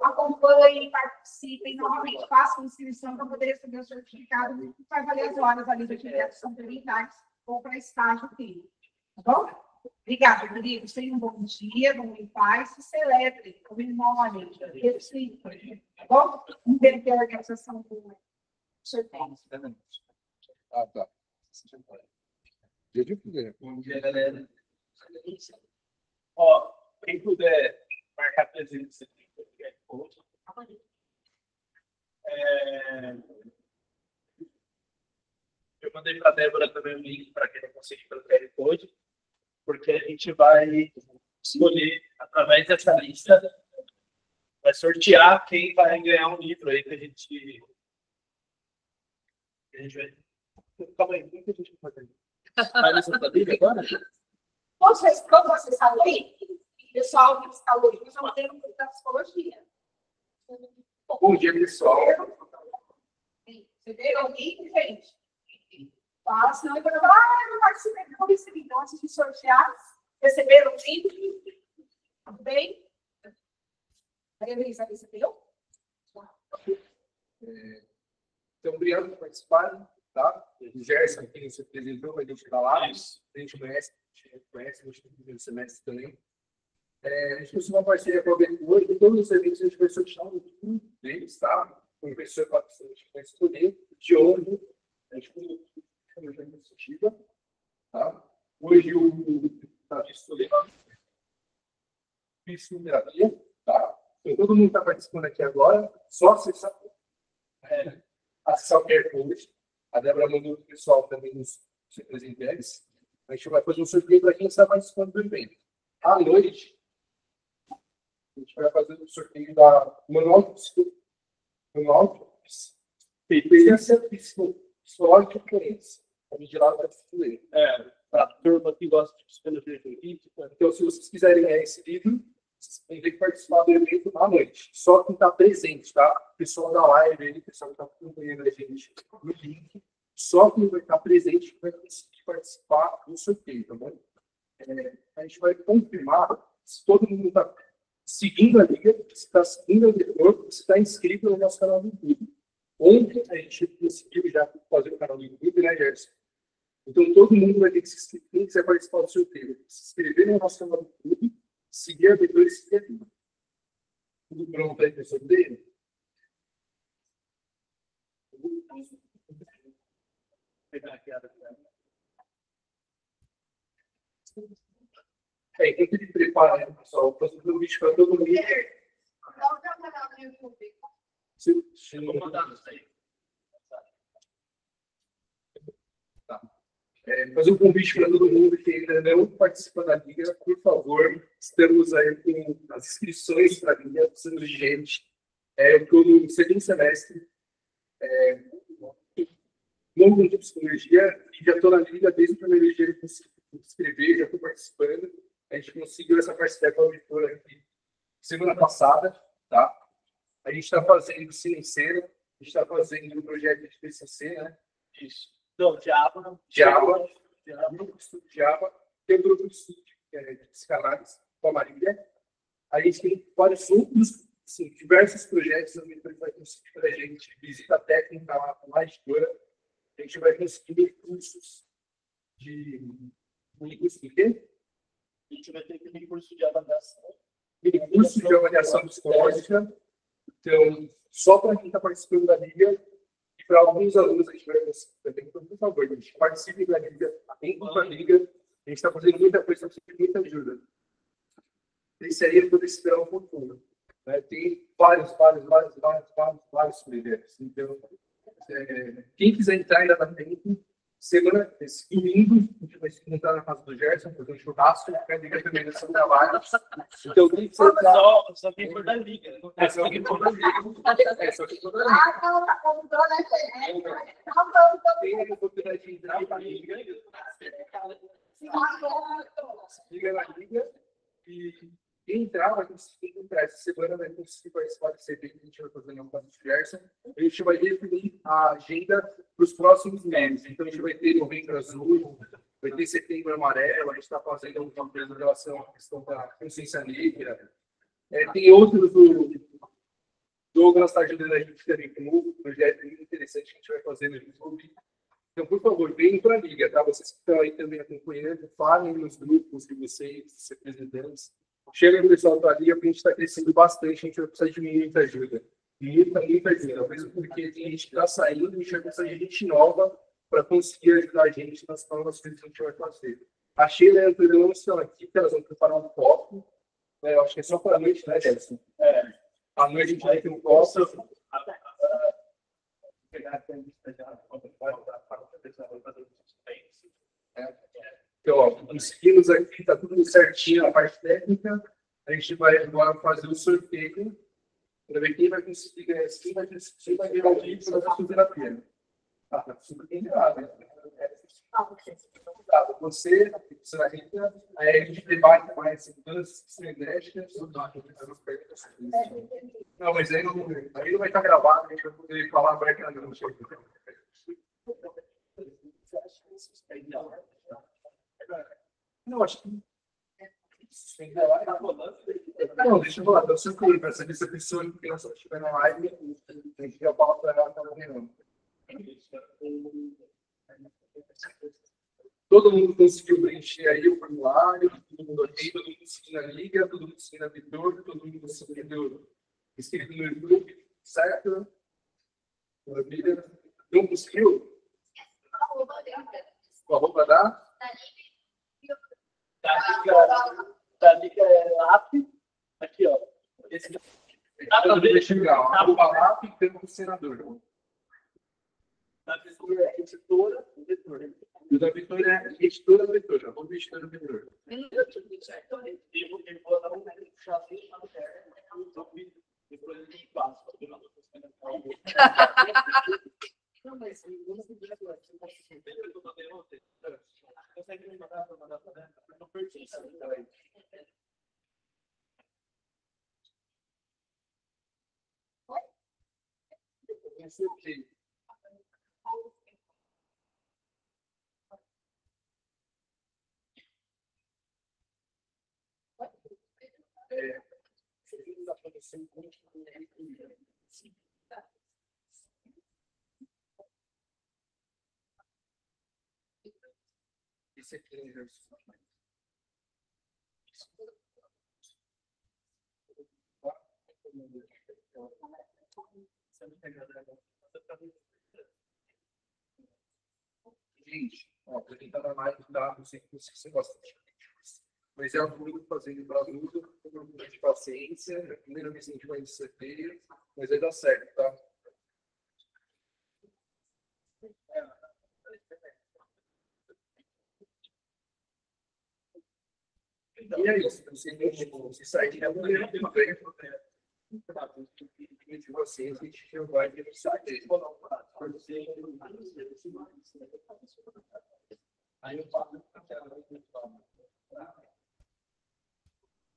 Acompanhem, participem, novamente, façam inscrição para poder receber o certificado. Vai valer as horas ali de atividades complementares ou para estágio clínico, tá bom? Obrigada, queridos. Tenham um bom dia, bom em paz, se celebrem, comemorem, reflitam, tá bom? Vamos ver que a organização do sorteio. Ah, tá. Bom dia, galera. Ó, quem puder marcar presença aqui, eu mandei para a Débora também o link para quem não conseguir pelo QR Code, porque a gente vai escolher, através dessa lista, vai sortear quem vai ganhar um livro aí que a gente vai. Calma aí, o que a gente vai fazer? Vai nessa planilha agora? Como vocês sabem aí, pessoal que está hoje, nós vamos ter um curso da psicologia. Bom dia, pessoal. Você viram o link, gente? Tá, senão eu vou falar, eu não participei, não recebi. Então, antes de sortear, receberam o link? Tudo bem? A Elisa recebeu? Então, obrigado por participarem, tá? O Gerson, quem se apresentou, vai deixar lá. A gente conhece, a gente tem primeiro semestre também. A gente fez uma parceria com a Ventur, e todos os eventos a gente vai sortear um livro deles, tá? O professor a gente vai escolher, de hoje, a gente vai uma iniciativa, tá? Hoje o Davi escolheu psicoterapia, tá? Então, todo mundo está participando aqui agora, só acessar o QR Code. A Débora mandou o pessoal também nos representantes. A gente vai fazer um sorteio para quem está participando do evento. À noite, A gente vai fazer o sorteio da manual experiência psicológica e clientes. A gente lá vai distribuir. Para a turma que gosta de psicologia jurídica. Então, se vocês quiserem ler esse livro, vocês vão ter que participar do evento à noite. Só quem está presente, tá? O pessoal da live, o pessoal que está acompanhando a gente no link, só quem vai estar presente vai conseguir participar do sorteio, tá bom? A gente vai confirmar se todo mundo está seguindo a liga, se está seguindo o diretor, se está inscrito no nosso canal do YouTube. Ontem a gente conseguiu já fazer o canal do YouTube, né, Gerson? Então todo mundo vai ter que se inscrever, quem quiser participar do sorteio, se inscrever no nosso canal do YouTube, seguir a abertura e seguir a liga. Tudo pronto aí para o sorteio? Enquanto ele prepara, né, pessoal, para fazer o vídeo para todo mundo. Fazer um convite para todo mundo que ainda não participa da Liga, por favor, estamos aí com as inscrições para a Liga, precisamos de gente. Estou no segundo semestre, novo de psicologia, e já estou na Liga desde o primeiro dia que consegui inscrever, já estou participando. A gente conseguiu essa parceria com a auditora aqui semana passada, tá? A gente está fazendo Silenceiro, a gente está fazendo um projeto de TCC, né? Isso. Então, Java, grupo de estudo Java, tem um grupo de estudo de psicanálise com a Marília. A gente tem vários outros, assim, diversos projetos, a gente vai conseguir para a gente visita técnica lá com a editora. A gente vai conseguir cursos de quê? A gente vai ter aquele curso de avaliação. Curso de avaliação psicológica. Então, só para quem está participando da Liga, e para alguns alunos a gente vai conseguir também. Então, por favor, gente, participe da Liga, entre na Liga. A gente está fazendo muita coisa, precisa de muita ajuda. Esse aí eu vou esperar um pouquinho. Tem vários projetos. Então, quem quiser entrar ainda dá tempo. Esse domingo, a gente vai se encontrar na casa do Gerson, fazer um churrasco, a Liga também nesse trabalho. Então, quem quiser entrar... Só quem for da Liga. Só quem for da Liga. Só quem for da Liga. Tem a oportunidade de entrar para a Liga. Liga na Liga. E quem entrar vai conseguir entrar. Essa semana vai conseguir participar desse evento que a gente vai fazer na casa do Gerson. A gente vai definir a agenda para os próximos meses. Então, a gente vai ter Novembro Azul, vai ter Setembro Amarelo, a gente está fazendo uma coisa em relação à questão da consciência negra. Tem outros, o Douglas está ajudando a gente também com um projeto muito interessante que a gente vai fazer no YouTube. Então, por favor, venham para a Liga, tá? Vocês que estão aí também acompanhando, falem nos grupos de vocês, representantes. Chega o pessoal para a Liga, porque a gente está crescendo bastante, a gente vai precisar de muita ajuda. Muita ajuda. Mesmo porque tem gente que está saindo, a gente vai precisar de gente nova para conseguir ajudar a gente nas novas coisas que a gente vai fazer. A Sheila e a Antônia não estão aqui, porque elas vão preparar um copo. Eu acho que é só para a noite, né, Gerson? À noite a gente vai ter um copo. Então, ó, conseguimos aqui, está tudo certinho a parte técnica. A gente vai agora fazer o sorteio para ver quem vai conseguir ganhar, quem vai ganhar o livro da fisioterapia. Tá super bem errado, né? Você na renda, aí a gente debate mais mudanças estratégias. Não, mas aí não vai estar gravado, a gente vai poder falar abertamente. Não, acho que. Não, deixa eu falar, eu sempre para saber se a pessoa que ela só estiver na live, a gente já fala para ela, tá vendo? Todo mundo conseguiu preencher aí o formulário, todo mundo ok, todo mundo conseguiu na Liga, todo mundo conseguiu na Vitor, todo mundo conseguiu inscrito no YouTube, certo? Maravilha. Não conseguiu? O arroba da? Da Liga é LAP. Aqui, ó. Esse Deixa eu ligar. Arroba LAP e Campo do Senador. Da Vitor é editora, vetor. E o da Vitor é editora Vitor. Já vou editora Vitor. E no YouTube, certo? Eu vou dar um chazinho na terra. Depois ele passa. Não, mas Consegue me mandar para mandar para dentro? Eu não perdi isso. Esse aqui é gente, ó, pra quem tá na live, tá? Não sei se você gosta de mas é um grupo fazendo para tudo, com um grupo de paciência. É a primeira vez que a gente vai ser feio, mas vai dar certo, tá? E é isso, você sai de mulher, de vocês, a gente já vai sair. Aí eu falo.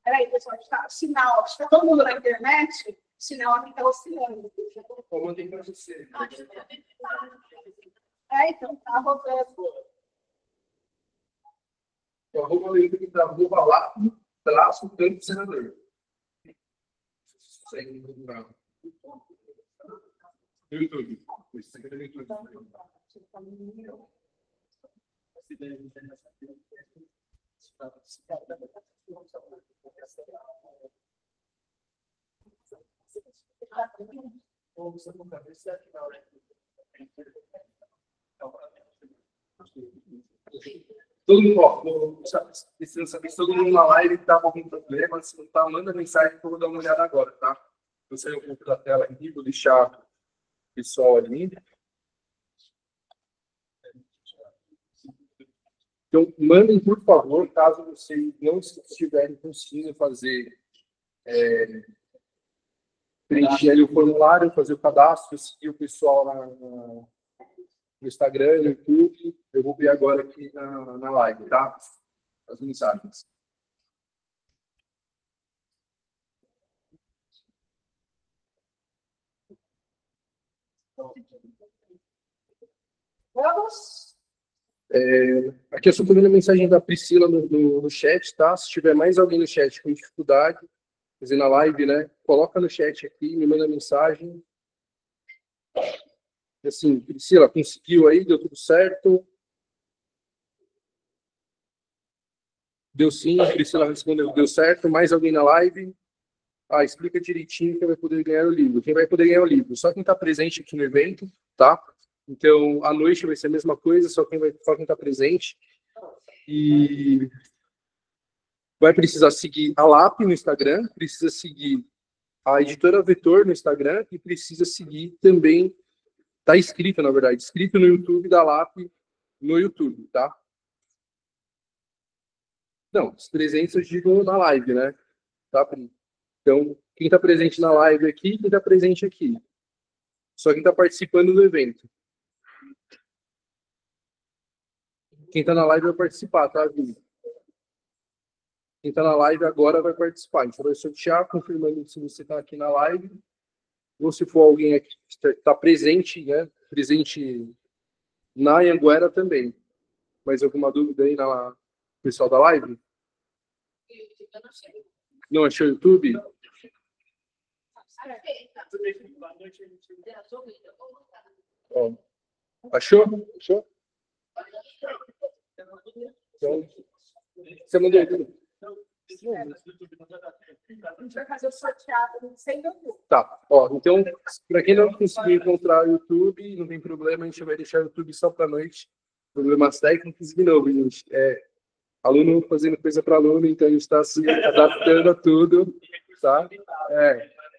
Peraí, pessoal, está sinal. Está todo mundo na internet? O sinal aqui está oscilando. Eu mandei para você. Então tá rodando. Eu vou ler o que está no traço tanto senador. Segue no YouTube. Isso aqui é no YouTube. Todo mundo, ó, precisa saber se todo mundo na live está com algum problema. Se não está, manda mensagem que eu vou dar uma olhada agora, tá? Vou sair um pouco da tela aqui, vou deixar o pessoal ali. Então, mandem, por favor, caso vocês não estiverem conseguindo fazer, preencher ali o formulário, fazer o cadastro, seguir o pessoal no Instagram, no YouTube. Eu vou ver agora aqui na live, tá? As mensagens. Vamos. Aqui eu só estou vendo a mensagem da Priscila no chat, tá? Se tiver mais alguém no chat com dificuldade, fazer na live, né? Coloca no chat aqui, me manda mensagem. Assim, Priscila, conseguiu aí? Deu tudo certo? Deu sim, a Priscila respondeu, deu certo. Mais alguém na live? Explica direitinho quem vai poder ganhar o livro. Quem vai poder ganhar o livro? Só quem está presente aqui no evento, tá? Então, à noite vai ser a mesma coisa, só quem está presente. E vai precisar seguir a LAP no Instagram, precisa seguir a editora Vetor no Instagram e precisa seguir também, está inscrito, na verdade, inscrito no YouTube da LAP no YouTube, tá? Não, os 300 eu digo na live, né? Tá, Pri? Então, quem está presente na live aqui, quem está presente aqui. Só quem está participando do evento. Quem está na live vai participar, tá, Vi? Quem está na live agora vai participar. A gente vai sortear, confirmando se você está aqui na live. Ou se for alguém aqui que está presente, né? Presente na Anhanguera também. Mais alguma dúvida aí na pessoal da live? Não achou o YouTube? Ó, achou? Achou? Então, você mandou tudo. A gente vai fazer o sorteado sem YouTube. Tá, ó, então, para quem não conseguiu encontrar o YouTube, não tem problema, a gente vai deixar o YouTube só para noite. Problemas técnicos, de novo, gente. Aluno fazendo coisa para aluno, então a gente está se adaptando a tudo, tá?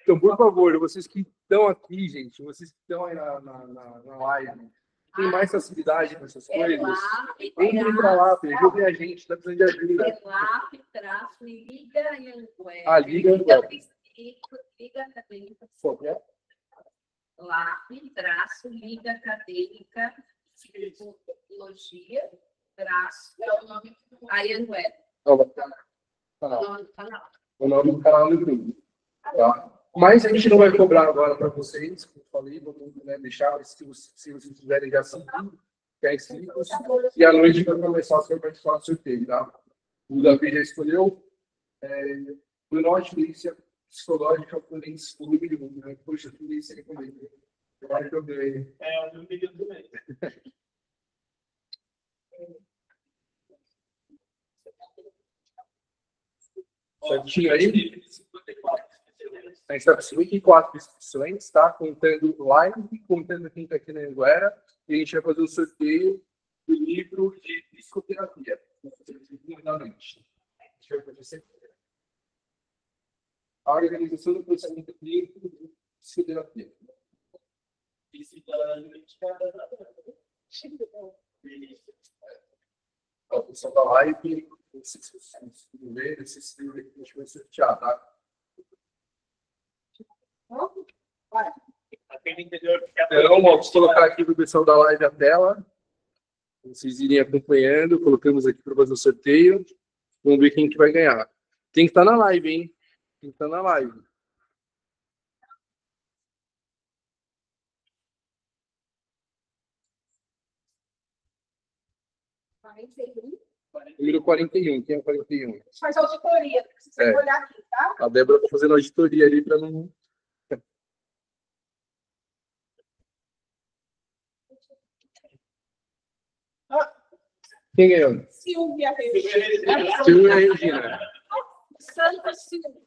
Então, por favor, vocês que estão aqui, gente, vocês que estão aí na live, tem mais facilidade nessas É coisas. lá, Entrem pra lá, ajudem a gente, tá precisando de ajuda. é lá, traço, liga Anhanguera. Ah, liga Anhanguera. Liga acadêmica. Qualquer? Lá, traço, liga acadêmica, psicologia, traço, Anhanguera. Não, vai ficar no canal. Nome do canal. O nome do canal no grupo. Tá? Mas a gente não vai cobrar agora para vocês, como eu falei, vamos, né, deixar, se vocês tiverem já inscritos, e à noite vai começar a participar do sorteio, tá? O Davi já escolheu. Polícia psicológica, forense, público, né? Poxa, tudo isso aí comigo. Agora que eu ganhei. É, o meu pedido também. Certinho aí? A gente está com 54 inscrições, tá? Contando live, contando quem está aqui na Anguera, e a gente vai fazer o sorteio do livro de psicoterapia. Nominalmente. A gente vai fazer sempre. A organização do procedimento clínico de psicoterapia. O pessoal da live, se vocês ver, esse livro aqui a gente vai sortear, tá? Então, vamos colocar aqui para o pessoal da live a tela. Vocês irem acompanhando. Colocamos aqui para fazer o sorteio. Vamos ver quem que vai ganhar. Tem que estar na live, hein? Tem que estar na live. Número 41. Quem é o 41? Faz auditoria, precisa olhar aqui, tá? A Débora está fazendo auditoria ali para não... Quem ganhou? Silvia Regina. Silvia Regina. Santa Silvia.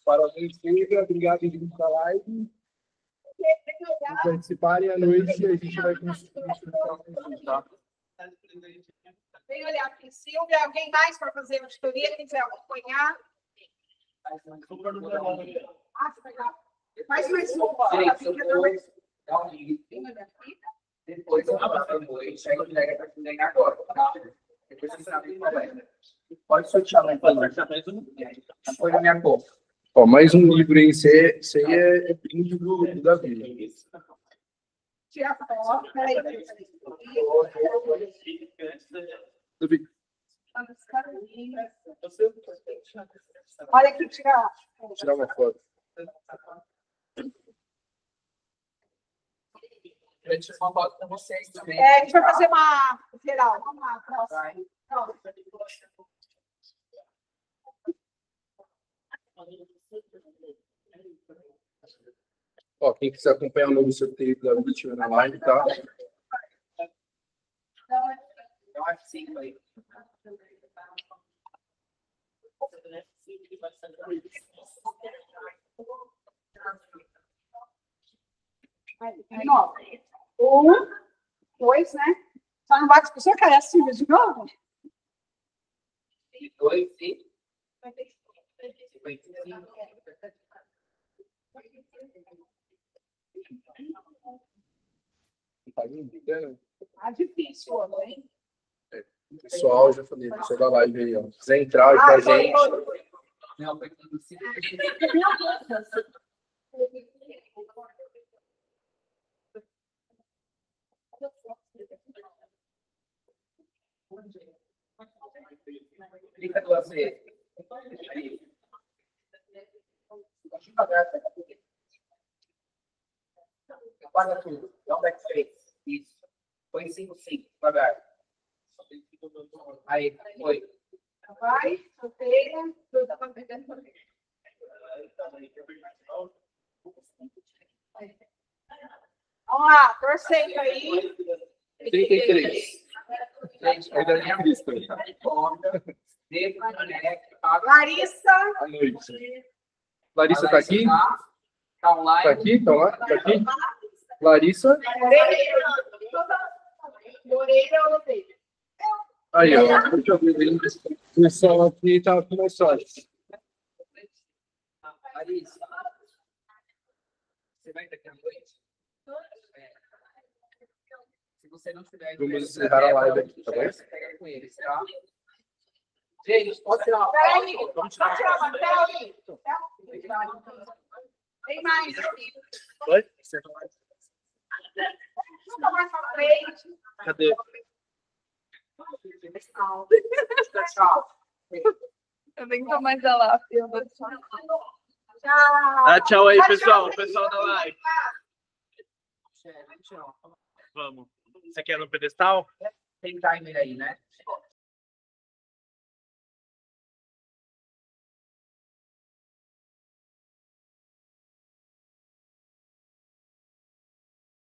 Parabéns, Silvia. Obrigado por vir para a live. Por participarem à noite, a gente vai conseguir, tá? Vem olhar aqui, Silvia. Alguém mais para fazer auditoria? Quem quiser acompanhar? Faz mais uma. Dá um link. Depois eu passo a noite, aí entrega para quem ganhar agora. Tá? Depois você sabe qual é. Pode sortear, né? Pode sortear mais um. Foi na minha conta. Ó, mais um livro aí. Esse aí é brinde do Davi. Tira a foto. Peraí. Davi. Olha aqui, tira. Vou tirar uma foto. Eu vou tirar uma foto com vocês também. A gente vai fazer uma geral. Vamos lá, próximo. Ó, quem quiser acompanhar o novo sorteio da vítima na live, tá? Então, F5 aí. Um, dois, né? Só não vai discutir, cara, é a Silvia de novo? 2 e 55. Tá difícil, hein? Pessoal, já falei, pessoal da live aí, ó. Se quiser entrar aí com a gente. Não, foi tudo assim. Clica duas vezes. Aí. Apaga tudo. Dá um backspace. Isso. Põe 5, 5. Devagar. Aí, foi. Vai, sorteia. Vamos lá, torcendo aí. 33. Ainda nem visto. Larissa. À noite. Larissa tá aqui? Tá online. Tá aqui? Tá lá? Tá aqui? Larissa. Moreira ou Moreira? Aí, ó. Deixa eu ver. O pessoal aqui tá com mais sorte. Larissa. Você vai daqui à noite? você não tiver... Vamos encerrar a live aqui, tá bom? Você pega com eles, tá? Gente, pode tirar uma Peraí, foto? Vamos só tirar tirar uma uma foto. tem mais. Oi? Nunca mais pra frente. Cadê? Tchau. Eu tenho que tomar mais da lá, eu vou deixar. Tchau. Dá tchau aí, pessoal. O pessoal da live. Vamos. Você quer no pedestal? Tem timer aí, né?